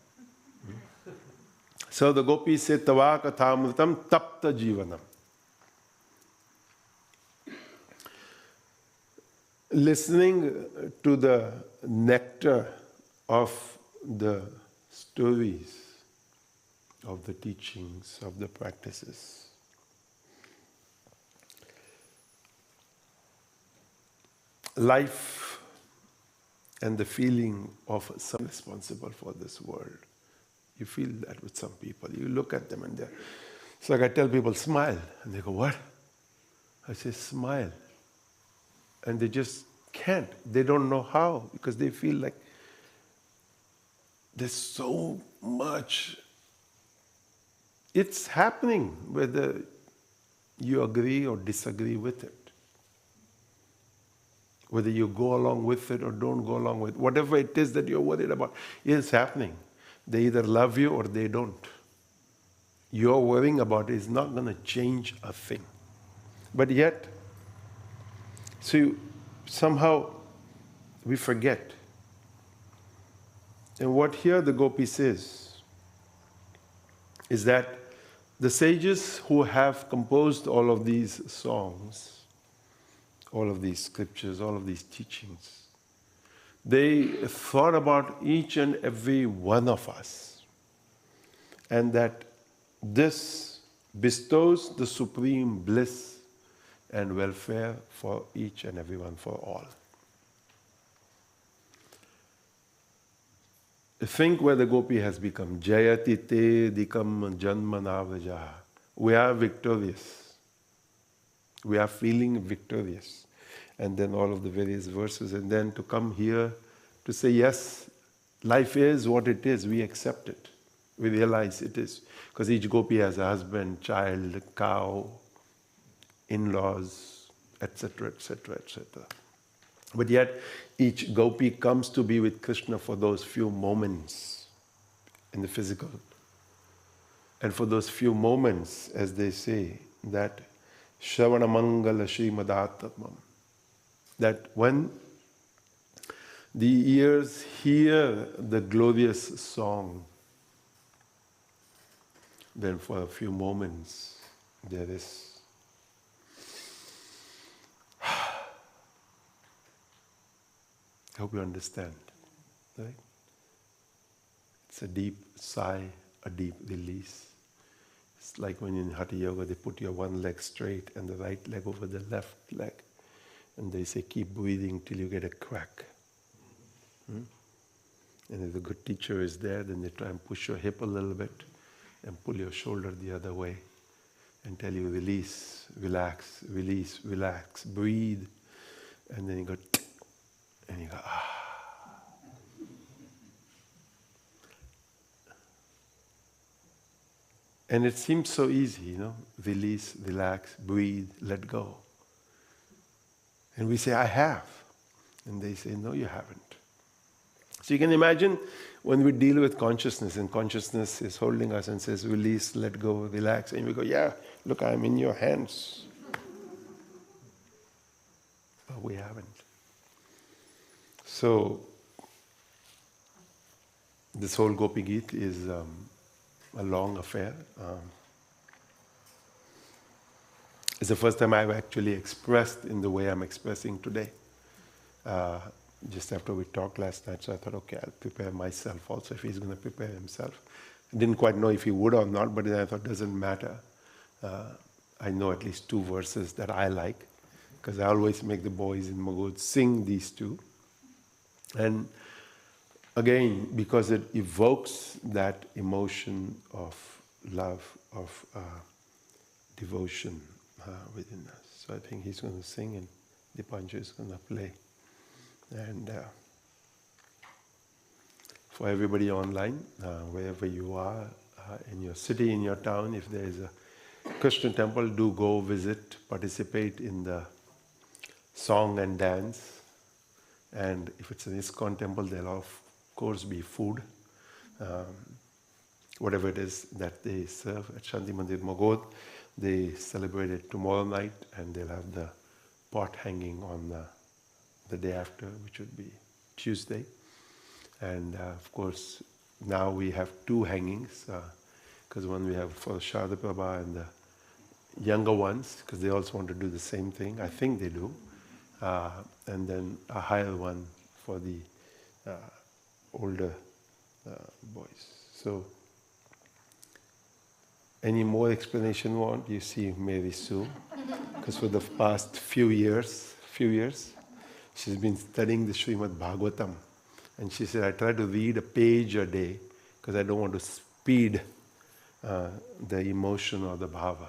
So the gopis say, Tava kathamritam tapta jivanam. Listening to the nectar of the stories, of the teachings, of the practices. Life and the feeling of some responsible for this world. You feel that with some people. You look at them and it's like I tell people, smile. And they go, what? I say, smile. And they just can't. They don't know how, because they feel like there's so much. It's happening whether you agree or disagree with it. Whether you go along with it or don't go along with it. Whatever it is that you're worried about is happening. They either love you or they don't. Your worrying about it is not going to change a thing. But yet, somehow we forget. And what here the Gopi says is that the sages who have composed all of these songs, all of these scriptures, all of these teachings, they thought about each and every one of us, and that this bestows the supreme bliss and welfare for each and everyone, for all. Think where the Gopi has become. Jayati te dikam janmanavajaha. We are victorious. We are feeling victorious. And then all of the various verses. And then to come here to say, yes, life is what it is. We accept it. We realize it is. Because each Gopi has a husband, child, cow, in-laws, etc., etc., etc. But yet, each Gopi comes to be with Krishna for those few moments in the physical. And for those few moments, as they say, that Shravana Mangala Srimadatatmam, that when the ears hear the glorious song, then for a few moments there is I hope you understand, right? It's a deep sigh, a deep release. It's like when in Hatha Yoga they put your one leg straight and the right leg over the left leg. And they say keep breathing till you get a crack. And if the good teacher is there, then they try and push your hip a little bit and pull your shoulder the other way and tell you release, relax, release, relax, breathe. And then you go, and you go, ah. And it seems so easy, you know, release, relax, breathe, let go. And we say, I have. And they say, no, you haven't. So you can imagine when we deal with consciousness, and consciousness is holding us and says, release, let go, relax. And we go, yeah, look, I'm in your hands. But we haven't. So this whole Gopi Geet is a long affair. It's the first time I've actually expressed in the way I'm expressing today. Just after we talked last night, so I thought, okay, I'll prepare myself also if he's going to prepare himself. I didn't quite know if he would or not, but then I thought it doesn't matter. I know at least 2 verses that I like, because I always make the boys in Magod sing these 2. And again, because it evokes that emotion of love, of devotion within us. So I think he's going to sing and Dipanshu is going to play. And for everybody online, wherever you are, in your city, in your town, if there is a Krishna temple, do go visit, participate in the song and dance. And if it's an ISKCON temple, there'll of course be food, whatever it is that they serve at Shanti Mandir Magod. They celebrate it tomorrow night, and they'll have the pot hanging on the day after, which would be Tuesday. And of course, now we have 2 hangings, because one we have for Sharda Prabha and the younger ones, because they also want to do the same thing. I think they do. And then a higher one for the older boys. So, any more explanation want? You see Mary Sue, because for the past few years, she's been studying the Srimad Bhagavatam. And she said, I try to read a page a day, because I don't want to speed the emotion or the bhava.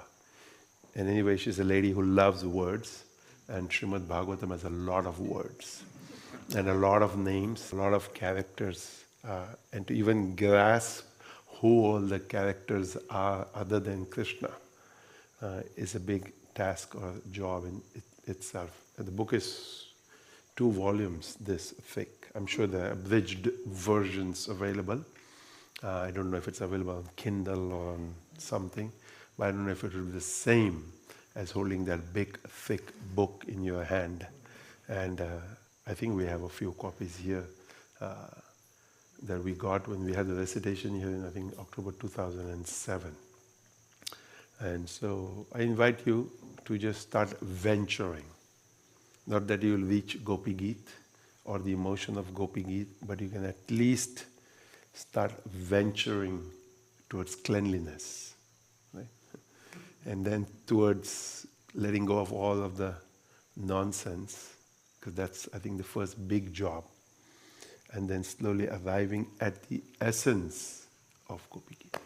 And anyway, she's a lady who loves words, and Srimad Bhagavatam has a lot of words, and a lot of names, a lot of characters, and to even grasp who all the characters are other than Krishna is a big task or job in itself. And the book is 2 volumes this thick. I'm sure there are abridged versions available. I don't know if it's available on Kindle or on something, but I don't know if it will be the same as holding that big, thick book in your hand. And I think we have a few copies here that we got when we had the recitation here in, I think, October 2007. And so I invite you to just start venturing. Not that you will reach Gopi Geet or the emotion of Gopi Geet, but you can at least start venturing towards cleanliness. Right? And then towards letting go of all of the nonsense, because that's, I think, the first big job. And then slowly arriving at the essence of Gopi Geet.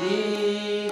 Dita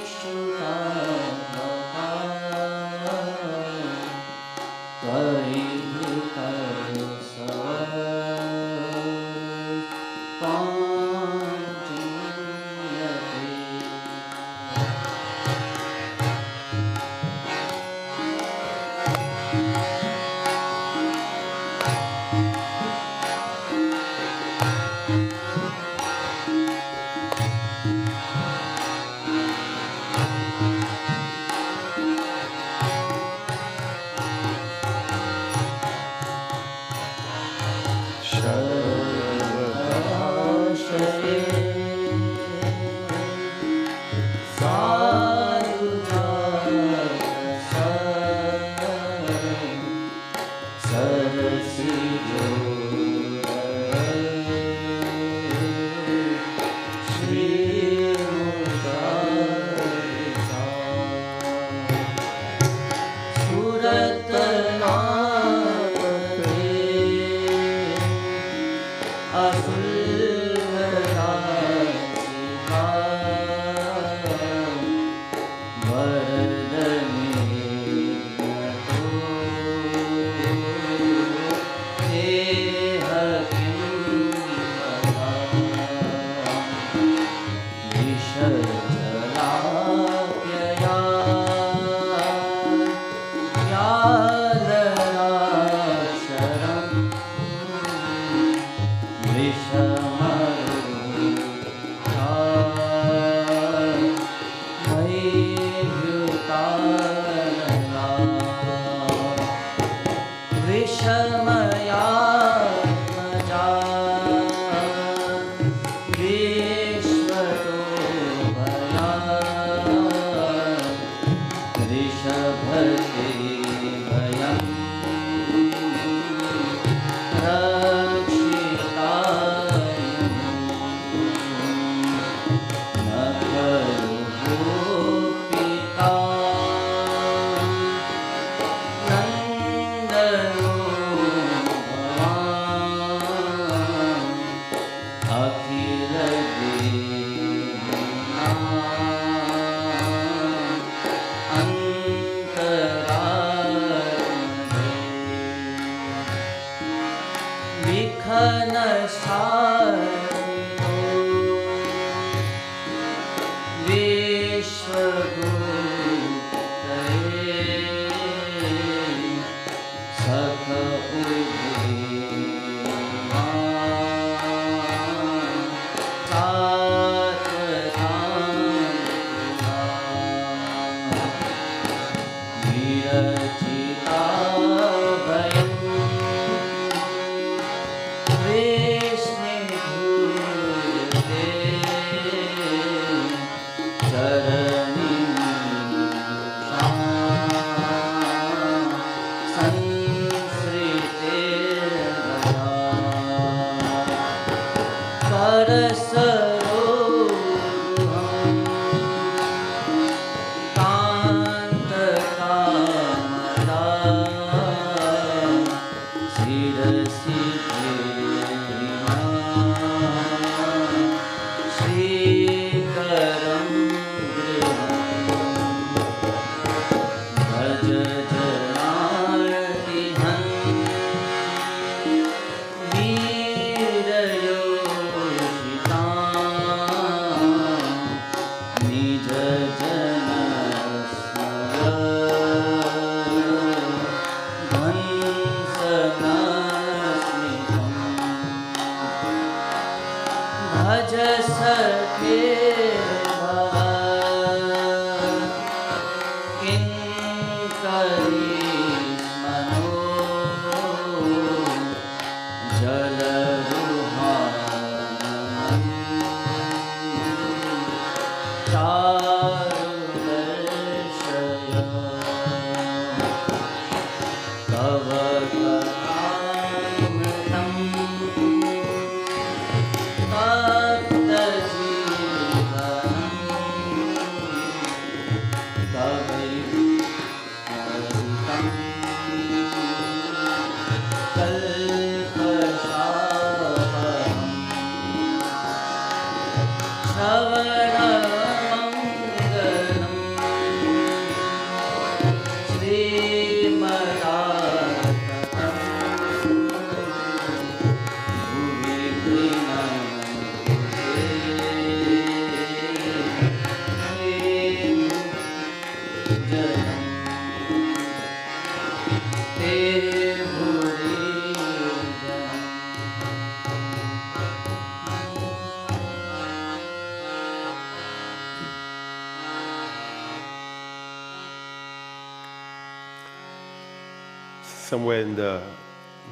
somewhere in the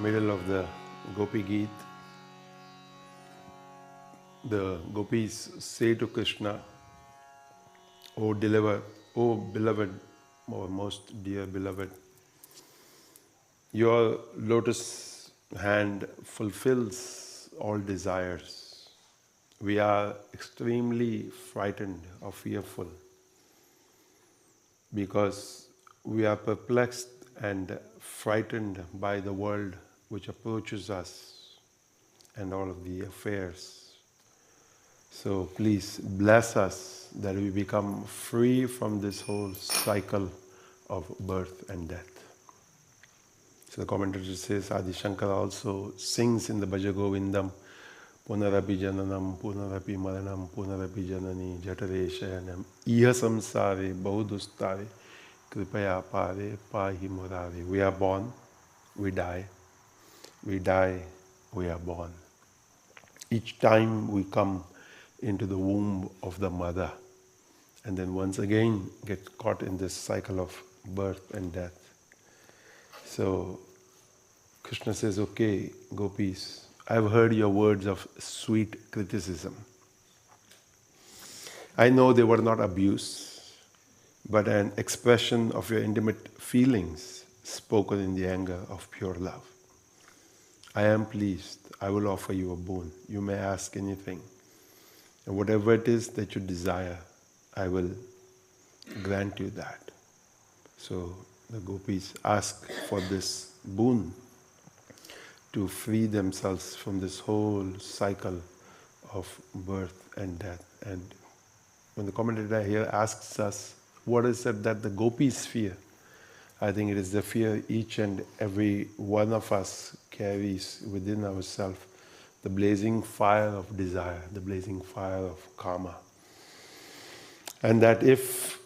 middle of the Gopi Geet, the gopis say to Krishna, "O beloved, or most dear beloved, your lotus hand fulfills all desires. We are extremely frightened or fearful because we are perplexed and frightened by the world which approaches us and all of the affairs. So please bless us that we become free from this whole cycle of birth and death." So the commentator says, Adi Shankara also sings in the Bhaja Govindam, "Punarapi jananam, punarapi maranam, punarapi janani, jatare shayanam, iha samsare, bahudustare, kripaya pare, pahi murare." We are born, we die, we die, we are born. Each time we come into the womb of the mother, and then once again get caught in this cycle of birth and death. So Krishna says, "Okay, gopis, I've heard your words of sweet criticism. I know they were not abuse, but an expression of your intimate feelings spoken in the anger of pure love. I am pleased. I will offer you a boon. You may ask anything. And whatever it is that you desire, I will grant you that." So the gopis ask for this boon to free themselves from this whole cycle of birth and death. And when the commentator here asks us, what is it that the gopis fear? I think it is the fear each and every one of us carries within ourselves, the blazing fire of desire, the blazing fire of karma. And that if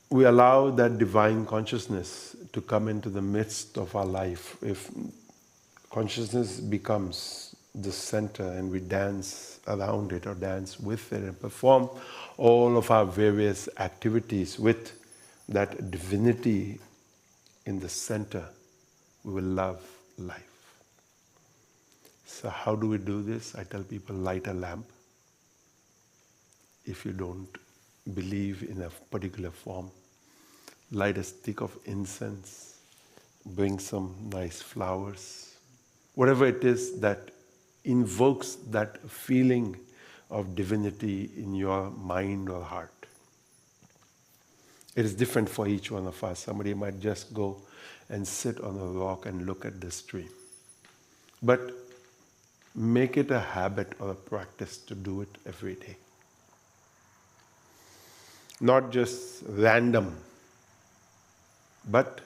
we allow that divine consciousness to come into the midst of our life, if consciousness becomes the center and we dance around it or dance with it and perform all of our various activities with that divinity in the center, we will love life. So how do we do this? I tell people, light a lamp. If you don't believe in a particular form, light a stick of incense, bring some nice flowers, whatever it is that invokes that feeling of divinity in your mind or heart. It is different for each one of us. Somebody might just go and sit on a rock and look at the stream. But make it a habit or a practice to do it every day. Not just random, but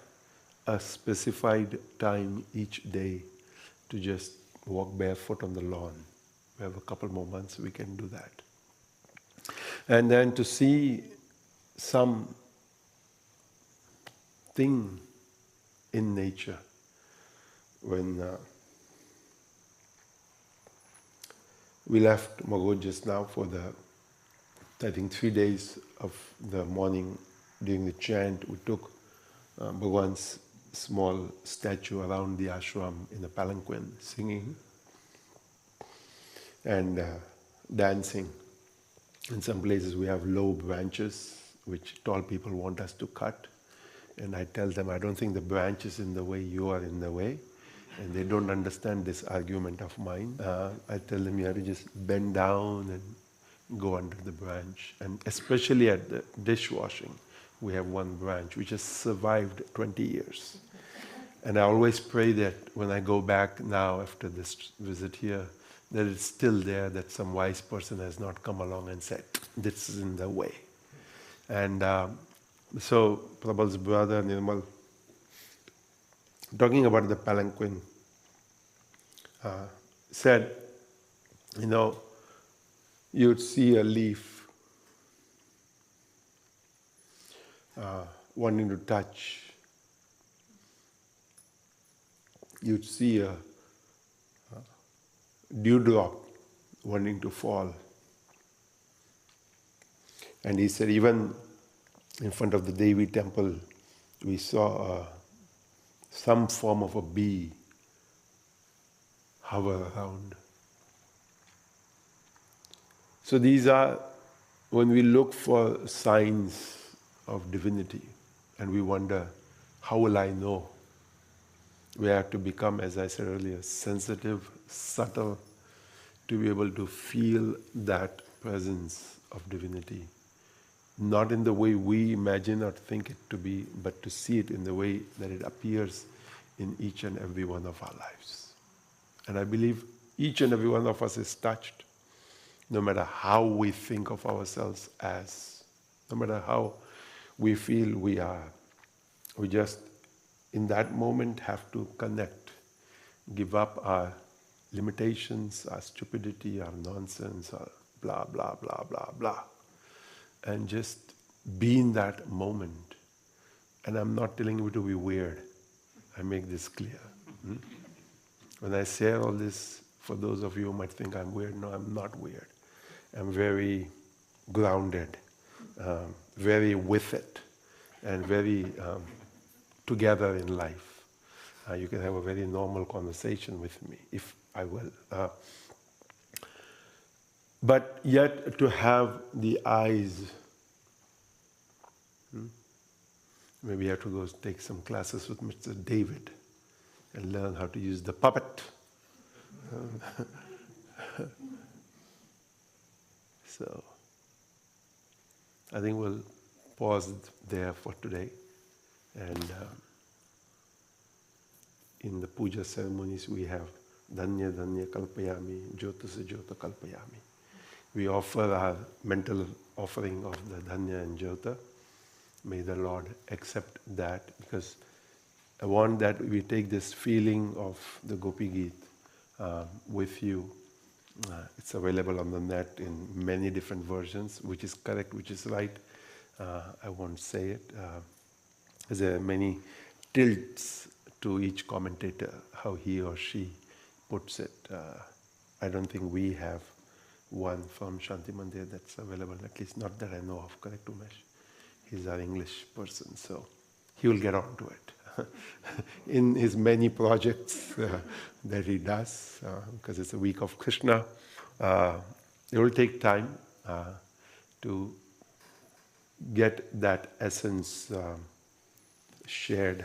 a specified time each day to just walk barefoot on the lawn. We have a couple more months, we can do that. And then to see some thing in nature. When we left Magod just now for the, I think, 3 days of the morning during the chant, we took Bhagwan's small statue around the ashram in a palanquin, singing and dancing. In some places we have low branches which tall people want us to cut, and I tell them, I don't think the branch is in the way, you are in the way, and they don't understand this argument of mine. I tell them you have to just bend down and go under the branch, and especially at the dishwashing, we have one branch which has survived 20 years. And I always pray that when I go back now after this visit here, that it's still there, that some wise person has not come along and said, this is in the way. And so Prabhal's brother Nirmal, talking about the palanquin, said, you'd see a leaf wanting to touch. You'd see a dewdrop wanting to fall. And he said, even in front of the Devi temple, we saw some form of a bee hover around. So these are, when we look for signs of divinity and we wonder, how will I know? We have to become, as I said earlier, sensitive, subtle, to be able to feel that presence of divinity. Not in the way we imagine or think it to be, but to see it in the way that it appears in each and every one of our lives. And I believe each and every one of us is touched, no matter how we think of ourselves as, no matter how we feel we are. We just, in that moment, have to connect, give up our limitations, our stupidity, our nonsense, our blah, blah, blah, blah, blah, and just be in that moment. And I'm not telling you to be weird. I make this clear. When I say all this, for those of you who might think I'm weird, no, I'm not weird. I'm very grounded, very with it, and very together in life. You can have a very normal conversation with me, if I will. But yet to have the eyes, maybe you have to go take some classes with Mr. David and learn how to use the puppet. So, I think we'll pause there for today. And in the puja ceremonies we have Dhanya Dhanya Kalpayami, Jyota Se Jyota Kalpayami. We offer our mental offering of the Dhanya and Jyota. May the Lord accept that, because I want that we take this feeling of the Gopi Geet with you. It's available on the net in many different versions, which is correct, which is right. I won't say it. There are many tilts to each commentator, how he or she puts it. I don't think we have one from Shanti Mandir that's available, at least not that I know of, correct Umesh? He's our English person, so he will get on to it. In his many projects that he does, because it's a week of Krishna, it will take time to get that essence shared.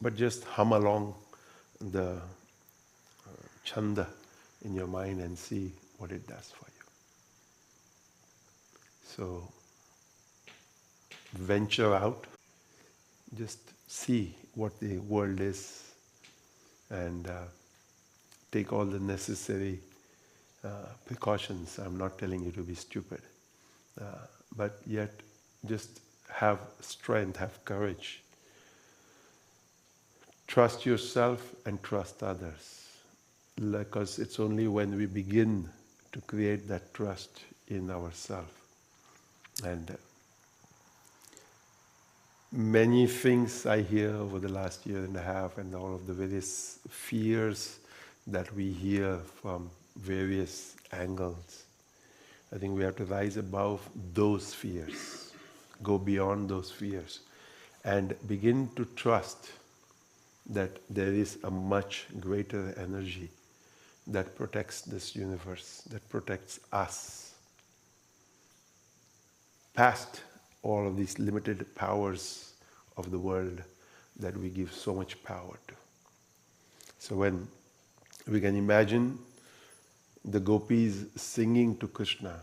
But just hum along the chanda in your mind and see what it does for you. So, venture out, just see what the world is, and take all the necessary precautions. I'm not telling you to be stupid, but yet just have strength, have courage. Trust yourself and trust others, because it's only when we begin to create that trust in ourselves. And many things I hear over the last year and a half, and all of the various fears that we hear from various angles, I think we have to rise above those fears, go beyond those fears, and begin to trust that there is a much greater energy that protects this universe, that protects us, past all of these limited powers of the world that we give so much power to. So when we can imagine the gopis singing to Krishna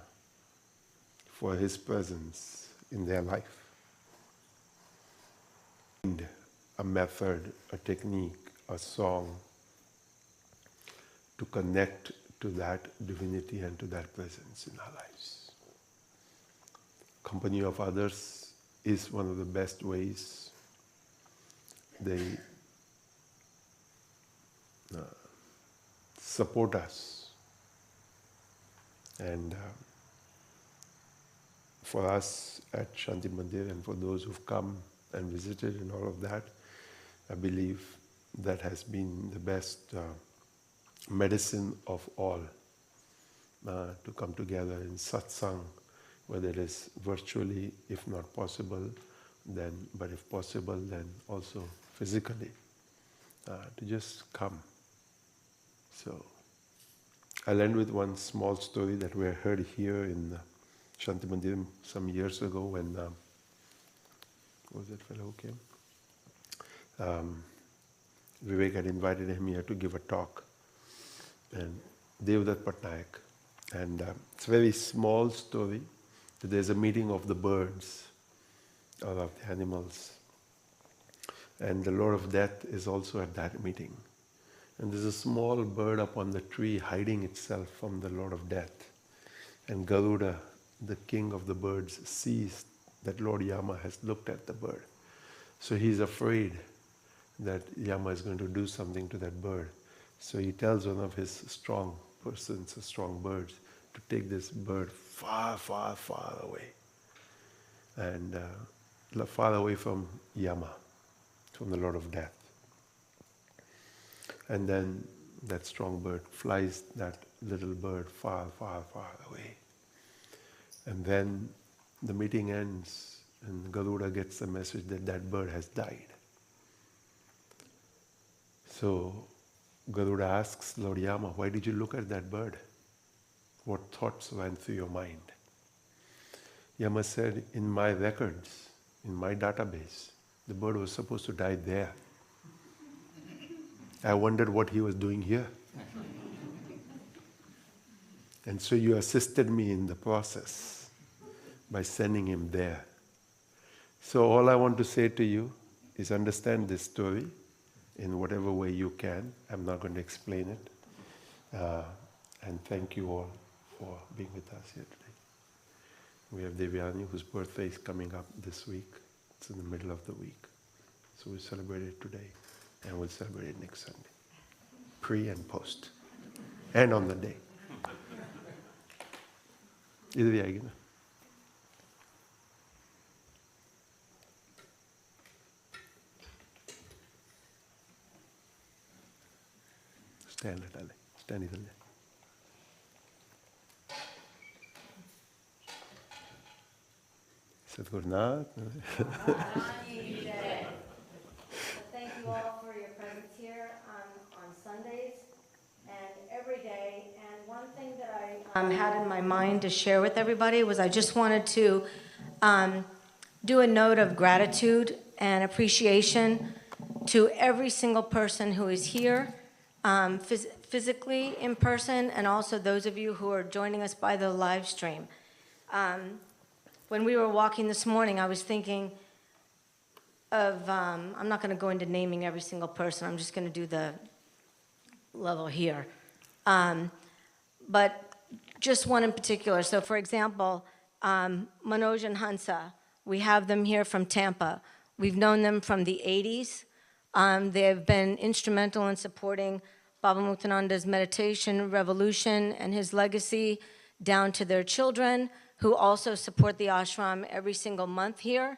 for his presence in their life, and a method, a technique, a song to connect to that divinity and to that presence in our lives. Company of others is one of the best ways. They support us. And for us at Shanti Mandir, and for those who've come and visited and all of that, I believe that has been the best medicine of all, to come together in Satsang, whether it is virtually, if not possible, then, but if possible, then also physically, to just come. So, I'll end with one small story that we heard here in Shanti Mandiram some years ago when, what was that fellow who came? Vivek had invited him here to give a talk, and Devdutt Patnaik. And it's a very small story. There's a meeting of the birds, or of the animals. And the Lord of Death is also at that meeting. And there's a small bird up on the tree hiding itself from the Lord of Death. And Garuda, the king of the birds, sees that Lord Yama has looked at the bird. So he's afraid that Yama is going to do something to that bird. So he tells one of his strong persons, strong birds, to take this bird far, far, far away. And far away from Yama, from the Lord of Death. And then that strong bird flies that little bird far, far, far away. And then the meeting ends and Garuda gets the message that that bird has died. So Garuda asks Lord Yama, why did you look at that bird? What thoughts went through your mind? Yama said, in my records, in my database, the bird was supposed to die there. I wondered what he was doing here. And so you assisted me in the process by sending him there. So all I want to say to you is understand this story in whatever way you can. I'm not going to explain it. And thank you all for being with us here today. We have Devyani, whose birthday is coming up this week. It's in the middle of the week. So we celebrate it today, and we'll celebrate it next Sunday. Pre and post. And on the day. Either way, again. Stand it, Ale. Stand it, Ale. Sadhguru. Thank you all for your presence here on Sundays and every day. And one thing that I had in my mind to share with everybody was I just wanted to do a note of gratitude and appreciation to every single person who is here, physically in person, and also those of you who are joining us by the live stream. When we were walking this morning, I was thinking of, I'm not going to go into naming every single person, I'm just going to do the level here. But just one in particular. So for example, Manoj and Hansa, we have them here from Tampa. We've known them from the 80s. They have been instrumental in supporting Baba Muktananda's meditation revolution and his legacy down to their children, who also support the ashram every single month here.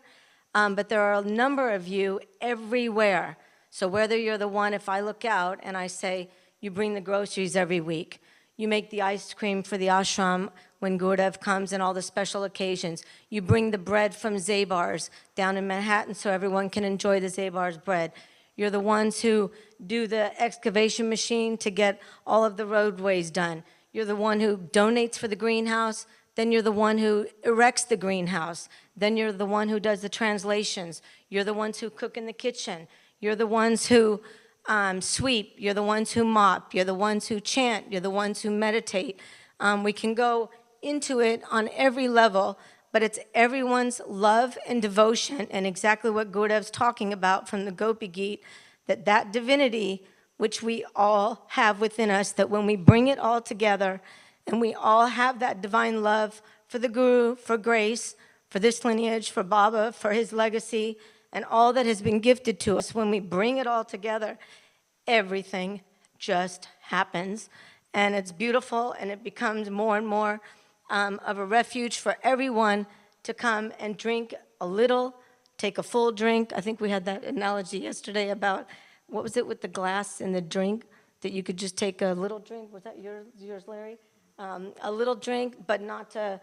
But there are a number of you everywhere. So whether you're the one, if I look out and I say, you bring the groceries every week, you make the ice cream for the ashram when Gurudev comes and all the special occasions, you bring the bread from Zabar's down in Manhattan so everyone can enjoy the Zabar's bread. You're the ones who do the excavation machine to get all of the roadways done. You're the one who donates for the greenhouse. Then you're the one who erects the greenhouse. Then you're the one who does the translations. You're the ones who cook in the kitchen. You're the ones who sweep. You're the ones who mop. You're the ones who chant. You're the ones who meditate. We can go into it on every level, but it's everyone's love and devotion, and exactly what Gurudev's talking about from the Gopi Geet, that divinity which we all have within us, that when we bring it all together, and we all have that divine love for the Guru, for grace, for this lineage, for Baba, for his legacy, and all that has been gifted to us. When we bring it all together, everything just happens. And it's beautiful, and it becomes more and more of a refuge for everyone to come and drink a little, take a full drink. I think we had that analogy yesterday about, what was it with the glass and the drink, that you could just take a little drink. Was that yours, Larry? A little drink, but not to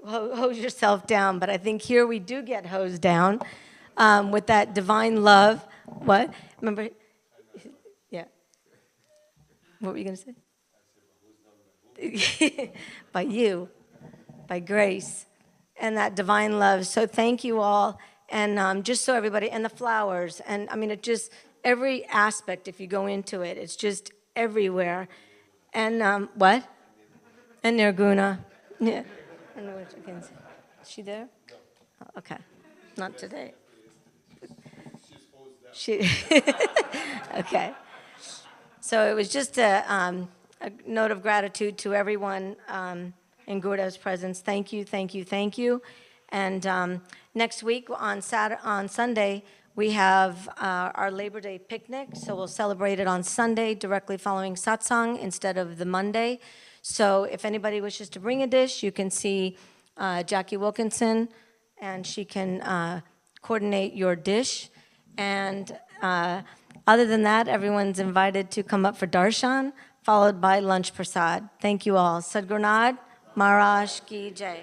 hose yourself down. But I think here we do get hosed down. with that divine love. What? Remember? Yeah. What were you going to say? By you, by grace, and that divine love. So thank you all. And just so everybody, and the flowers, and I mean, it just, every aspect, if you go into it, it's just everywhere. And what? And Nirguna. Yeah. And what again? Is she there? Oh, okay. Not today. She. Okay. So it was just a note of gratitude to everyone in Gurudev's presence. Thank you, thank you, thank you. And next week on Sunday, we have our Labor Day picnic. So we'll celebrate it on Sunday, directly following Satsang instead of the Monday. So if anybody wishes to bring a dish, you can see Jackie Wilkinson, and she can coordinate your dish. And other than that, everyone's invited to come up for darshan, followed by lunch prasad. Thank you all. Sadhguru Nath Maharaj Ki Jai.